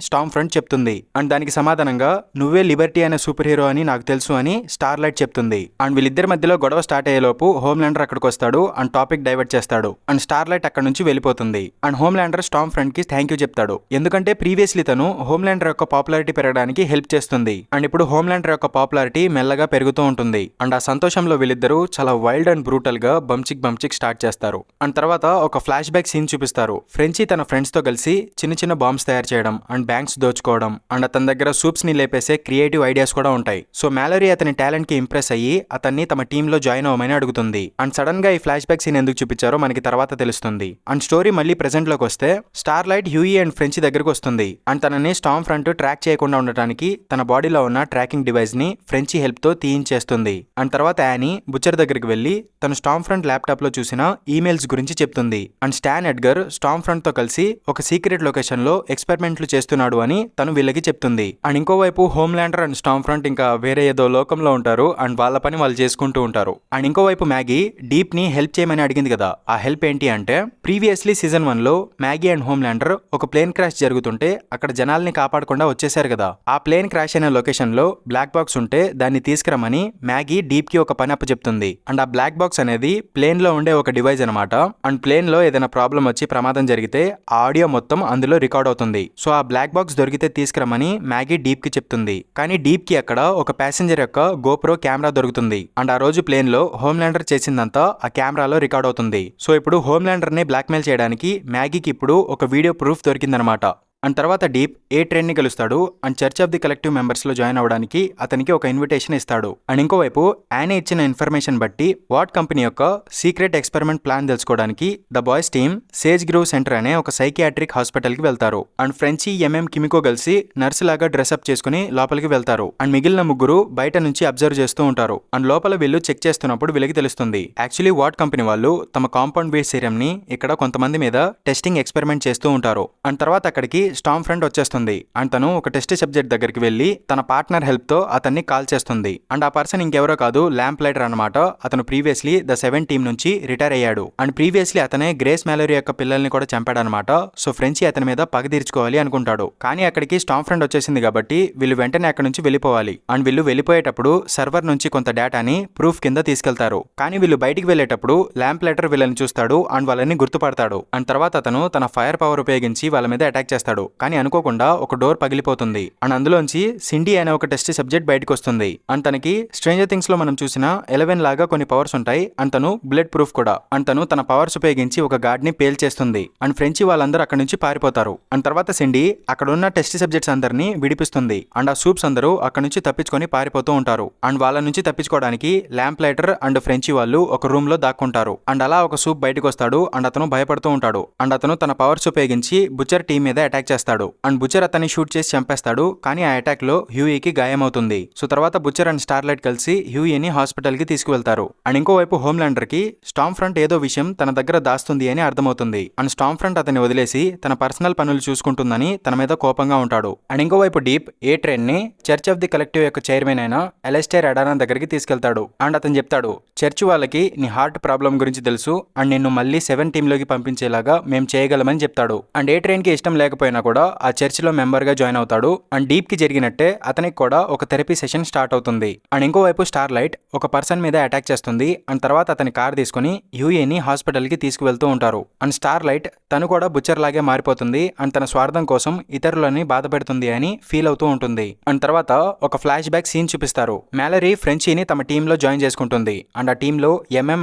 స్టామ్ ఫ్రంట్ చెప్తుంది. అండ్ దానికి సమాధానంగా నువ్వే లిబర్టీ అనే సూపర్ హీరో అని నాకు తెలుసు అని స్టార్ లైట్ చెప్తుంది. అండ్ వీళ్ళిద్దరి మధ్యలో గొడవ స్టార్ట్ అయ్యేలోపు హోమ్లాండర్ అక్కడికి వస్తాడు అండ్ టాపిక్ డైవర్ట్ చేస్తాడు. అండ్ స్టార్ లైట్ అక్కడ నుంచి వెళ్ళిపోతుంది. అండ్ హోమ్లాండర్ స్టామ్ ఫ్రంట్ కి థ్యాంక్ యూ చెప్తాడు. ఎందుకంటే ప్రీవియస్లీ తను హోమ్లాండర్ యొక్క పాపులారిటీ పెరగడానికి హెల్ప్ చేస్తుంది. అండ్ ఇప్పుడు హోమ్లాండర్ యొక్క పాపులారిటీ మెల్లగా పెరుగుతూ ఉంటుంది. అండ్ ఆ సంతోషంలో వీళ్ళిద్దరూ చాలా వైల్డ్ అండ్ బ్రూటల్ గా బంచిక్ స్టార్ట్ చేస్తారు. అండ్ తర్వాత ఒక ఫ్లాష్ బ్యాక్ సీన్ చూపిస్తారు. ఫ్రెంచీ తన ఫ్రెండ్స్ తో కలిసి చిన్న బాంబ్స్ తయారు చేయడం అండ్ బ్యాంక్స్ దోచుకోవడం అండ్ అతని దగ్గర సూప్స్ ని లేపేసే క్రియేటివ్ ఐడియాస్ కూడా ఉంటాయి. సో మ్యాలరీ అతని టాలెంట్ కి ఇంప్రెస్ అయ్యి అతన్ని తమ టీమ్ లో జాయిన్ అవ్వమని అడుగుతుంది. అండ్ సడన్ గా ఈ ఫ్లాష్ బ్యాక్ సీన్ ఎందుకు చూపించారో మనకి తర్వాత తెలుస్తుంది. అండ్ స్టోరీ మళ్ళీ ప్రెసెంట్ లోకి వస్తే స్టార్ లైట్ హ్యూయి అండ్ ఫ్రెంచీ దగ్గరకు వస్తుంది. అండ్ తనని స్టామ్ ఫ్రంట్ ట్రాక్ చేయకుండా ఉండటానికి తన బాడీలో ఉన్న ట్రాకింగ్ డివైస్ ని ఫ్రెంచీ హెల్ప్ తో తీయించేస్తుంది. అండ్ తర్వాత యానీ బుచ్చర్ దగ్గరికి వెళ్లి తను స్టామ్ ఫ్రంట్ ల్యాప్టాప్ లో చూసిన ఈమెయిల్స్ గురించి చెప్తుంది. And Stan Edgar Stormfront తో కలిసి ఒక సీక్రెట్ లొకేషన్ లో ఎక్స్పెరిమెంట్లు చేస్తున్నాడు అని తను వీళ్ళకి చెప్తుంది. అండ్ ఇంకోవైపు హోమ్లాండర్ అండ్ స్టామ్ ఫ్రంట్ ఇంకా వేరే ఏదో లోకంలో ఉంటారు అండ్ వాళ్ళ పని వాళ్ళు చేసుకుంటూ ఉంటారు. అండ్ ఇంకోవైపు మ్యాగీ డీప్ ని హెల్ప్ చేయమని అడిగింది కదా, ఆ హెల్ప్ ఏంటి అంటే ప్రీవియస్లీ సీజన్ 1 లో మ్యాగీ అండ్ హోమ్లాండర్ ఒక ప్లేన్ క్రాష్ జరుగుతుంటే అక్కడ జనాల్ని కాపాడకుండా వచ్చేసారు కదా, ఆ ప్లేన్ క్రాష్ అయిన లొకేషన్ లో బ్లాక్ బాక్స్ ఉంటే దాన్ని తీసుకురమని మ్యాగీ డీప్ కి ఒక పని అప్పు చెప్తుంది. అండ్ ఆ బ్లాక్ బాక్స్ అనేది ప్లేన్ లో ఉండే ఒక డివైస్ అనమాట. అండ్ ప్లేన్ లో ఏదైనా ప్రాబ్లం వచ్చి ప్రమాదం జరిగితే ఆ ఆడియో మొత్తం అందులో రికార్డ్ అవుతుంది. సో ఆ బ్లాక్ బాక్స్ దొరికితే తీసుకురమని మ్యాగీ డీప్ కి చెప్తుంది. కానీ డీప్ కి అక్కడ ఒక ప్యాసింజర్ యొక్క గోప్రో కెమెరా దొరుకుతుంది. అండ్ ఆ రోజు ప్లేన్ లో హోమ్లాండర్ చేసిందంతా ఆ కెమెరాలో రికార్డ్ అవుతుంది. సో ఇప్పుడు హోమ్లాండర్ ని బ్లాక్మెయిల్ చేయడానికి మ్యాగీకి ఇప్పుడు ఒక వీడియో ప్రూఫ్ దొరికిందనమాట. అండ్ తర్వాత డీప్ ఏ ట్రైన్ ని కలుస్తాడు and church of the collective members లో జాయిన్ అవడానికి అతనికి ఒక ఇన్విటేషన్ ఇస్తాడు. అండ్ ఇంకోవైపు యానీ ఇచ్చిన ఇన్ఫర్మేషన్ బట్టి వాట్ కంపెనీ యొక్క సీక్రెట్ ఎక్స్పెరిమెంట్ ప్లాన్ తెలుసుకోవడానికి the boys team Sage Grove Center అనే ఒక సైకియాట్రిక్ హాస్పిటల్ కి వెళ్తారు. అండ్ ఫ్రెంచీ కిమికో కలిసి నర్సు లాగా డ్రెస్అప్ చేసుకుని లోపలికి వెళ్తారు. అండ్ మిగిలిన ముగ్గురు బయట నుంచి అబ్జర్వ్ చేస్తూ ఉంటారు. అండ్ లోపల వీళ్ళు చెక్ చేస్తున్నప్పుడు వీళ్ళకి తెలుస్తుంది యాక్చువల్లీ వాట్ కంపెనీ వాళ్ళు తమ కాంపౌండ్ బేస్ సీరం ని ఇక్కడ కొంతమంది మీద టెస్టింగ్ ఎక్స్పెరిమెంట్ చేస్తూ ఉంటారు. అండ్ తర్వాత అక్కడికి స్టామ్ ఫ్రంట్ వచ్చేస్తుంది. అండ్ తను ఒక టెస్ట్ సబ్జెక్ట్ దగ్గరికి వెళ్లి తన పార్ట్నర్ హెల్ప్ తో అతన్ని కాల్ చేస్తుంది. అండ్ ఆ పర్సన్ ఇంకెవరో కాదు ల్యాంప్ లైటర్ అనమాట. అతను ప్రీవియస్లీ ద 7 టీమ్ నుంచి రిటైర్ అయ్యాడు. అండ్ ప్రీవియస్లీ అతనే గ్రేస్ మ్యాలరీ యొక్క పిల్లల్ని కూడా చంపాడనమాట. సో ఫ్రెంచీ అతని మీద పగ తీర్చుకోవాలి అనుకుంటాడు. కానీ అక్కడికి స్టామ్ ఫ్రంట్ వచ్చేసింది కాబట్టి వీళ్ళు వెంటనే అక్కడ నుంచి వెళ్ళిపోవాలి. అండ్ వీళ్ళు వెళ్ళిపోయేటప్పుడు సర్వర్ నుంచి కొంత డేటాని ప్రూఫ్ కింద తీసుకెళ్తారు. కానీ వీళ్ళు బయటికి వెళ్లేటప్పుడు ల్యాంప్ లైటర్ వీళ్ళని చూస్తాడు అండ్ వాళ్ళని గుర్తుపడతాడు. అండ్ తర్వాత అతను తన ఫైర్ పవర్ ఉపయోగించి వాళ్ళ మీద అటాక్ చేస్తాడు. కానీ అనుకోకుండా ఒక డోర్ పగిలిపోతుంది. అండ్ అందులోంచి సిండీ అనే ఒక టెస్ట్ సబ్జెక్ట్ బయటకు వస్తుంది. అండ్ తనకి స్ట్రేంజర్ థింగ్స్ లో మనం చూసిన 11 లాగా కొన్ని పవర్స్ ఉంటాయి. అండ్ తను బుల్లెట్ ప్రూఫ్ కూడా. అండ్ తను తన పవర్స్ ఉపయోగించి ఒక గార్డ్ ని పేల్చేస్తుంది. అండ్ ఫ్రెంచీ వాళ్ళందరూ అక్కడ నుంచి పారిపోతారు. అండ్ తర్వాత సిండీ అక్కడ ఉన్న టెస్ట్ సబ్జెక్ట్స్ అందరినీ విడిపిస్తుంది. అండ్ ఆ సూప్స్ అందరూ అక్కడ నుంచి తప్పించుకొని పారిపోతూ ఉంటారు. అండ్ వాళ్ళ నుంచి తప్పించుకోవడానికి ల్యాంప్ లైటర్ అండ్ ఫ్రెంచీ వాళ్ళు ఒక రూమ్ లో దాక్కుంటారు. అండ్ అలా ఒక సూప్ బయటకు వస్తాడు. అండ్ అతను భయపడుతూ ఉంటాడు. అండ్ అతను తన పవర్స్ ఉపయోగించి బుచ్చర్ టీం మీద అటాక్ చేస్తాడు. అండ్ బుచ్చర్ అతన్ని షూట్ చేసి చంపేస్తాడు. కానీ ఆ అటాక్ లో హ్యూయికి గాయమవుతుంది. సో తర్వాత బుచ్చర్ అండ్ స్టార్లైట్ కలిసి హ్యూయిని హాస్పిటల్ కి తీసుకువెళ్తారు. అండ్ ఇంకోవైపు హోమ్లాండర్ కి స్టామ్ ఫ్రంట్ ఏదో విషయం తన దగ్గర దాస్తుంది అని అర్థమవుతుంది. అండ్ స్టామ్ ఫ్రంట్ అతన్ని వదిలేసి తన పర్సనల్ పనులు చూసుకుంటుందని తన మీద కోపంగా ఉంటాడు. అండ్ ఇంకోవైపు డీప్ ఏ ట్రైన్ ని చర్చ్ ఆఫ్ ది కలెక్టివ్ యొక్క చైర్మన్ అయిన అలెస్టైర్ అడానా దగ్గరికి తీసుకెళ్తాడు. అండ్ అతను చెప్తాడు చర్చ్ వాళ్ళకి నీ హార్ట్ ప్రాబ్లం గురించి తెలుసు అండ్ నిన్ను మళ్ళీ 7 టీంలోకి పంపించేలాగా మేము చేయగలమని చెప్తాడు. అండ్ ఏ ట్రైన్ కి ఇష్టం లేకపోయినా కూడా ఆ చర్చ్ లో మెంబర్ గా జాయిన్ అవుతాడు. అండ్ డీప్ కి జరిగినట్టే అతనికి కూడా ఒక థెరపీ సెషన్ స్టార్ట్ అవుతుంది. అండ్ ఇంకోవైపు స్టార్ లైట్ ఒక పర్సన్ మీద అటాక్ చేస్తుంది. అండ్ తర్వాత అతని కార్ తీసుకుని యూఏని హాస్పిటల్ కి తీసుకువెళ్తూ ఉంటారు. అండ్ స్టార్ లైట్ తను కూడా బుచ్చర్ లాగే మారిపోతుంది. అండ్ తన స్వార్థం కోసం ఇతరులని బాధ పెడుతుంది అని ఫీల్ అవుతూ ఉంటుంది. అండ్ తర్వాత ఒక ఫ్లాష్ బ్యాక్ సీన్ చూపిస్తారు. మ్యాలరీ ఫ్రెంచీని తమ టీమ్ లో జాయిన్ చేసుకుంటుంది. అండ్ ఆ టీమ్ లో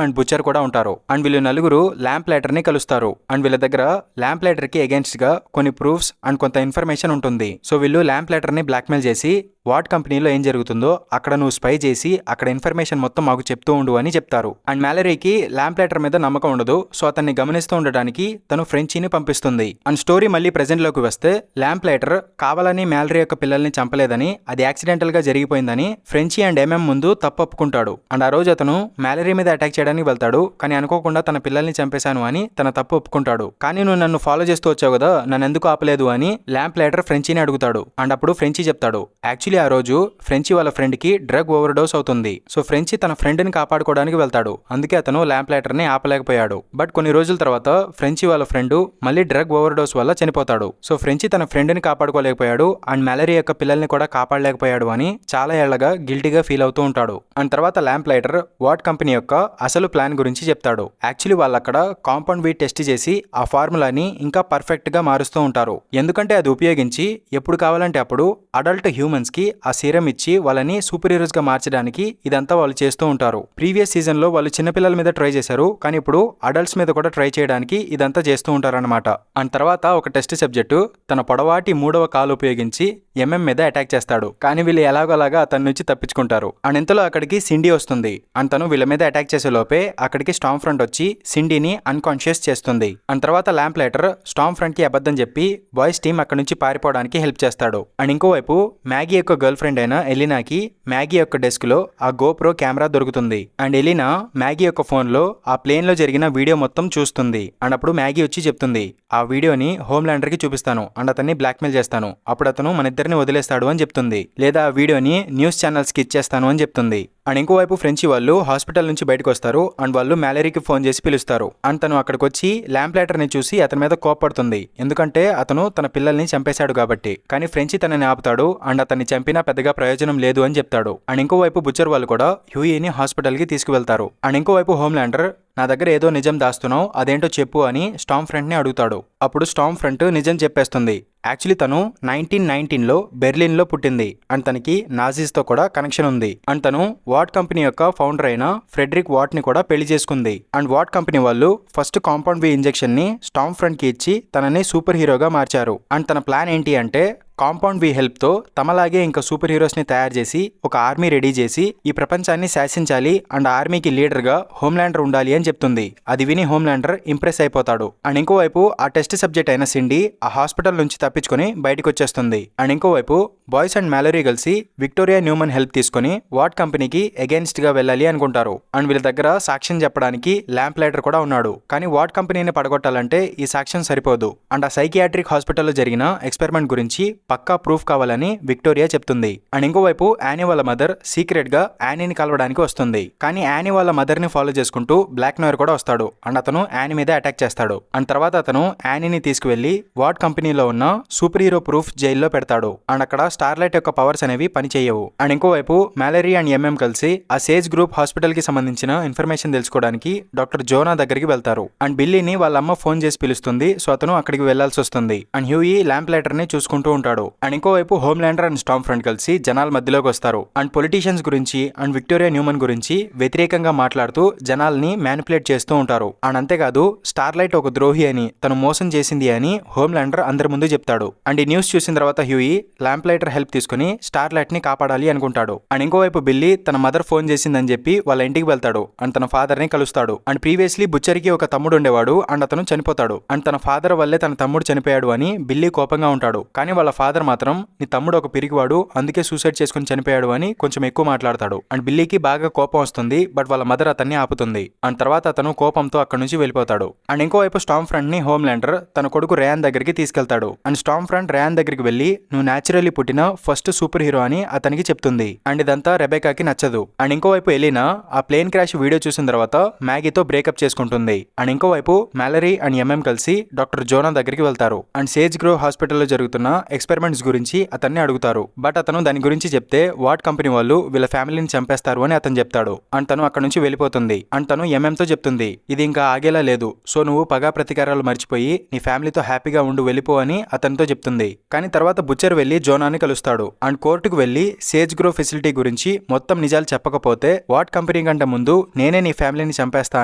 అండ్ బుచ్చర్ కూడా ఉంటారు. అండ్ వీళ్ళు నలుగురు ల్యాంప్ లైటర్ ని కలుస్తారు. అండ్ వీళ్ళ దగ్గర ల్యాంప్ లైటర్ కి అగేన్స్ట్ గా కొన్ని ప్రూఫ్స్ ప్రూఫ్స్ అండ్ కొంత ఇన్ఫర్మేషన్ ఉంటుంది. సో వీళ్ళు ల్యాంప్ లెటర్ ని బ్లాక్మెయిల్ చేసి వాట్ కంపెనీలో ఏం జరుగుతుందో అక్కడ నువ్వు స్పై చేసి అక్కడ ఇన్ఫర్మేషన్ మొత్తం మాకు చెప్తూ ఉండు అని చెప్తారు. అండ్ మ్యాలరీకి ల్యాంప్ లెటర్ మీద నమ్మకం ఉండదు. సో అతన్ని గమనిస్తూ ఉండడానికి తను ఫ్రెంచీని పంపిస్తుంది. అండ్ స్టోరీ మళ్ళీ ప్రెజెంట్ లోకి వస్తే ల్యాంప్ లెటర్ కావాలని మ్యాలరీ యొక్క పిల్లల్ని చంపలేదని, అది యాక్సిడెంటల్ గా జరిగిపోయిందని ఫ్రెంచీ అండ్ ఎంఎం ముందు తప్పు ఒప్పుకుంటాడు. అండ్ ఆ రోజు అతను మ్యాలరీ మీద అటాక్ చేయడానికి వెళ్తాడు. కానీ అనుకోకుండా తన పిల్లల్ని చంపేశాను అని తన తప్పు ఒప్పుకుంటాడు. కానీ నువ్వు నన్ను ఫాలో చేస్తూ వచ్చావు కదా, నన్ను ఎందుకు ఆపలేదు అని ల్యాంప్ లెటర్ ఫ్రెంచీని అడుగుతాడు. అండ్ అప్పుడు ఫ్రెంచీ చెప్తాడు, యాక్చువల్లీ ఆ రోజు ఫ్రెంచీ వాళ్ళ ఫ్రెండ్ కి డ్రగ్ ఓవర్ డోస్ అవుతుంది. సో ఫ్రెంచీ తన ఫ్రెండ్ ని కాపాడుకోవడానికి వెళ్తాడు. అందుకే అతను ల్యాంప్ లెటర్ ని ఆపలేకపోయాడు. బట్ కొన్ని రోజుల తర్వాత ఫ్రెంచీ వాళ్ళ ఫ్రెండ్ మళ్ళీ డ్రగ్ ఓవర్ డోస్ వల్ల చనిపోతాడు. సో ఫ్రెంచీ తన ఫ్రెండ్ ని కాపాడుకోలేకపోయాడు అండ్ మ్యాలరీ యొక్క పిల్లల్ని కూడా కాపాడలేకపోయాడు అని చాలా ఏళ్లగా గిల్టీగా ఫీల్ అవుతూ ఉంటాడు. అండ్ తర్వాత ల్యాంప్ లైటర్ వాట్ కంపెనీ యొక్క అసలు ప్లాన్ గురించి చెప్తాడు. యాక్చువల్లీ వాళ్ళు అక్కడ కాంపౌండ్ వీట్ టెస్ట్ చేసి ఆ ఫార్ములాని ఇంకా పర్ఫెక్ట్ గా మారుస్తూ ఉంటారు. ఎందుకంటే అది ఉపయోగించి ఎప్పుడు కావాలంటే అప్పుడు అడల్ట్ హ్యూమన్స్ కి ఆ సీరం ఇచ్చి వాళ్ళని సూపర్ హీరోస్ గా మార్చడానికి ఇదంతా వాళ్ళు చేస్తూ ఉంటారు. ప్రీవియస్ సీజన్ లో వాళ్ళు చిన్నపిల్లల మీద ట్రై చేశారు, కానీ ఇప్పుడు అడల్ట్స్ మీద కూడా ట్రై చేయడానికి ఇదంతా చేస్తూ ఉంటారన్నమాట. అండ్ తర్వాత ఒక టెస్ట్ సబ్జెక్టు తన పొడవాటి 3వ కాలు ఉపయోగించి ఎంఎం మీద అటాక్ చేస్తాడు. కానీ వీళ్ళు ఎలాగోలాగా అతని నుంచి తప్పించుకుంటారు. అండ్ ఇంతలో అక్కడికి సిండీ వస్తుంది. అండ్ తను వీళ్ళ మీద అటాక్ చేసే లోపే అక్కడికి స్టామ్ ఫ్రంట్ వచ్చి సిండీని అన్కాన్షియస్ చేస్తుంది. అండ్ తర్వాత ల్యాంప్ లైటర్ స్టామ్ ఫ్రంట్ కి అబద్ధం చెప్పి బాయ్స్ టీమ్ అక్కడ నుంచి పారిపోవడానికి హెల్ప్ చేస్తాడు. అండ్ ఇంకోవైపు మ్యాగీ యొక్క గర్ల్ ఫ్రెండ్ అయిన ఎలినాకి మ్యాగీ యొక్క డెస్క్ లో ఆ గోప్రో కెమెరా దొరుకుతుంది. అండ్ ఎలినా మ్యాగీ యొక్క ఫోన్ లో ఆ ప్లేన్ లో జరిగిన వీడియో మొత్తం చూస్తుంది. అండ్ అప్పుడు మ్యాగీ వచ్చి చెప్తుంది, ఆ వీడియోని హోమ్ ల్యాండర్ కి చూపిస్తాను అండ్ అతన్ని బ్లాక్మెయిల్ చేస్తాను, అప్పుడు అతను మన ఇద్దరిని వదిలేస్తాడు అని చెప్తుంది. లేదా ఆ వీడియోని న్యూస్ ఛానల్స్ కి ఇచ్చేస్తాను అని చెప్తుంది. అండ్ ఇంకోవైపు ఫ్రెంచీ వాళ్ళు హాస్పిటల్ నుంచి బయటకు వస్తారు. అండ్ వాళ్ళు మ్యాలరీకి ఫోన్ చేసి పిలుస్తారు. అండ్ తను అక్కడికి వచ్చి ల్యాంప్ లైటర్ ని చూసి అతని మీద కోప్పడుతుంది. ఎందుకంటే అతను తన పిల్లల్ని చంపేశాడు కాబట్టి. కానీ ఫ్రెంచీ తనని ఆపుతాడు అండ్ అతన్ని చంపినా పెద్దగా ప్రయోజనం లేదు అని చెప్తాడు. అండ్ ఇంకోవైపు బుచ్చర్ వాళ్ళు కూడా హ్యూయీని హాస్పిటల్ కి తీసుకువెళ్తారు. అండ్ ఇంకోవైపు హోమ్ ల్యాండర్ నా దగ్గర ఏదో నిజం దాస్తున్నావు, అదేంటో చెప్పు అని స్టామ్ ఫ్రంట్ ని అడుగుతాడు. అప్పుడు స్టామ్ ఫ్రంట్ నిజం చెప్పేస్తుంది. యాక్చువల్లీ తను 1919లో బెర్లిన్ లో పుట్టింది అండ్ తనకి నాజీస్ తో కూడా కనెక్షన్ ఉంది. అండ్ తను వాట్ కంపెనీ యొక్క ఫౌండర్ అయిన ఫ్రెడరిక్ వాట్ ని కూడా పెళ్లి చేసుకుంది. అండ్ వాట్ కంపెనీ వాళ్ళు ఫస్ట్ కాంపౌండ్ వి ఇంజెక్షన్ ని స్టామ్ ఫ్రంట్ కి ఇచ్చి తనని సూపర్ హీరోగా మార్చారు. అండ్ తన ప్లాన్ ఏంటి అంటే కాంపౌండ్ వి హెల్ప్ తో తమలాగే ఇంకా సూపర్ హీరోస్ ని తయారు చేసి ఒక ఆర్మీ రెడీ చేసి ఈ ప్రపంచాన్ని శాసించాలి అండ్ ఆర్మీకి లీడర్ గా హోమ్లాండర్ ఉండాలి అని చెప్తుంది. అది విని హోమ్లాండర్ ఇంప్రెస్ అయిపోతాడు. అండ్ ఇంకోవైపు ఆ టెస్ట్ సబ్జెక్ట్ అయిన సిండీ ఆ హాస్పిటల్ నుంచి తప్పించుకొని బయటకు వచ్చేస్తుంది. అండ్ ఇంకోవైపు బాయ్స్ అండ్ మ్యాలరీ కలిసి విక్టోరియా న్యూమన్ హెల్ప్ తీసుకుని వాట్ కంపెనీకి అగైన్స్ట్ గా వెళ్ళాలి అనుకుంటారు. అండ్ వీళ్ళ దగ్గర సాక్ష్యం చెప్పడానికి ల్యాంప్ లైటర్ కూడా ఉన్నాడు. కానీ వాట్ కంపెనీని పడగొట్టాలంటే ఈ సాక్ష్యం సరిపోదు. అండ్ ఆ సైకియాట్రిక్ హాస్పిటల్లో జరిగిన ఎక్స్పెరిమెంట్ గురించి పక్కా ప్రూఫ్ కావాలని విక్టోరియా చెప్తుంది. అండ్ ఇంకోవైపు యానీ వాళ్ళ మదర్ సీక్రెట్ గా యానీని కలవడానికి వస్తుంది. కానీ యానీ వాళ్ళ మదర్ ని ఫాలో చేసుకుంటూ బ్లాక్ నోయర్ కూడా వస్తాడు. అండ్ అతను యానీ మీద అటాక్ చేస్తాడు. అండ్ తర్వాత అతను యానీని తీసుకువెళ్లి వాట్ కంపెనీలో ఉన్న సూపర్ హీరో ప్రూఫ్ జైల్లో పెడతాడు. అండ్ అక్కడ స్టార్లైట్ యొక్క పవర్స్ అనేవి పనిచేయవు. అండ్ ఇంకోవైపు మ్యాలరీ అండ్ ఎంఎం కలిసి ఆ సేజ్ గ్రూప్ హాస్పిటల్ కి సంబంధించిన ఇన్ఫర్మేషన్ తెలుసుకోవడానికి డాక్టర్ జోనా దగ్గరికి వెళ్తారు. అండ్ బిల్లీని వాళ్ళ అమ్మ ఫోన్ చేసి పిలుస్తుంది. సో అతను అక్కడికి వెళ్లాల్సి వస్తుంది. అండ్ హ్యూయీ ల్యాంప్ లైటర్ ని చూసుకుంటూ ఉంటాడు. అండ్ ఇంకోవైపు home lander and storm front కలిసి జనాల మధ్యలోకి వస్తారు. అండ్ పొలిటీషియన్స్ గురించి అండ్ విక్టోరియా న్యూమన్ గురించి వ్యతిరేకంగా మాట్లాడుతూ జనాల్ని మ్యానిపులేట్ చేస్తూ ఉంటారు. అండ్ అంతేకాదు స్టార్లైట్ ఒక ద్రోహి అని తను మోసం చేసింది అని హోమ్ ల్యాండర్ అందరి ముందు చెప్తాడు. అండ్ ఈ న్యూస్ చూసిన తర్వాత హ్యూయీ ల్యాంప్ లైటర్ హెల్ప్ తీసుకుని స్టార్లైట్ ని కాపాడాలి అనుకుంటాడు. అండ్ ఇంకోవైపు బిల్లీ తన మదర్ ఫోన్ చేసిందని చెప్పి వాళ్ళ ఇంటికి వెళ్తాడు. అండ్ తన ఫాదర్ ని కలుస్తాడు. అండ్ ప్రీవియస్లీ బుచ్చర్కి ఒక తమ్ముడు ఉండేవాడు అండ్ అతను చనిపోతాడు. అండ్ తన ఫాదర్ వల్లే తన తమ్ముడు చనిపోయాడు అని బిల్లీ కోపంగా ఉంటాడు. కానీ వాళ్ళ ఫాదర్ మాత్రం నీ తమ్ముడు ఒక పిరిగివాడు అందుకే సూసైడ్ చేసుకుని చనిపోయాడు అని కొంచెం ఎక్కువ మాట్లాడతాడు. అండ్ బిల్లీకి బాగా కోపం వస్తుంది. బట్ వాళ్ళ మదర్ అతన్ని ఆపుతుంది. అండ్ తర్వాత అతను కోపంతో అక్కడి నుంచి వెళ్ళిపోతాడు. అండ్ ఇంకోవైపు స్టామ్ ఫ్రంట్ ని హోమ్ ల్యాండర్ తన కొడుకు రేయాన్ దగ్గరికి తీసుకెళ్తాడు. అండ్ స్టామ్ ఫ్రంట్ రేయాన్ దగ్గరికి వెళ్లి నువ్వు న్యాచురల్లీ పుట్టిన ఫస్ట్ సూపర్ హీరో అని అతనికి చెప్తుంది. అండ్ ఇదంతా రెబెకాకి నచ్చదు. అండ్ ఇంకోవైపు ఎలినా ఆ ప్లేన్ క్రాష్ వీడియో చూసిన తర్వాత మ్యాగీతో బ్రేకప్ చేసుకుంటుంది. అండ్ ఇంకోవైపు మ్యాలరీ అండ్ ఎంఎం కలిసి డాక్టర్ జోనా దగ్గరికి వెళ్తారు. అండ్ సేజ్ గ్రో హాస్పిటల్లో జరుగుతున్న ఎక్స్పెరిమెంట్ రిక్వైర్మెంట్స్ గురించి అతన్ని అడుగుతారు. బట్ అతను దాని గురించి చెప్తే వాట్ కంపెనీ వాళ్ళు వీళ్ళ ఫ్యామిలీని చంపేస్తారు అని అతను చెప్తాడు. అండ్ తను అక్కడ నుంచి వెళ్ళిపోతుంది. అండ్ తను ఎంఎంతో చెప్తుంది, ఇది ఇంకా ఆగేలా లేదు, సో నువ్వు పగా ప్రతీకారాలు మర్చిపోయి నీ ఫ్యామిలీతో హ్యాపీగా ఉండు, వెళ్ళిపో అని అతనితో చెప్తుంది. కానీ తర్వాత బుచ్చర్ వెళ్లి జోనాని కలుస్తాడు. అండ్ కోర్టుకు వెళ్లి సేజ్ గ్రో ఫెసిలిటీ గురించి మొత్తం నిజాలు చెప్పకపోతే వాట్ కంపెనీ కంటే ముందు నేనే నీ ఫ్యామిలీని చంపేస్తా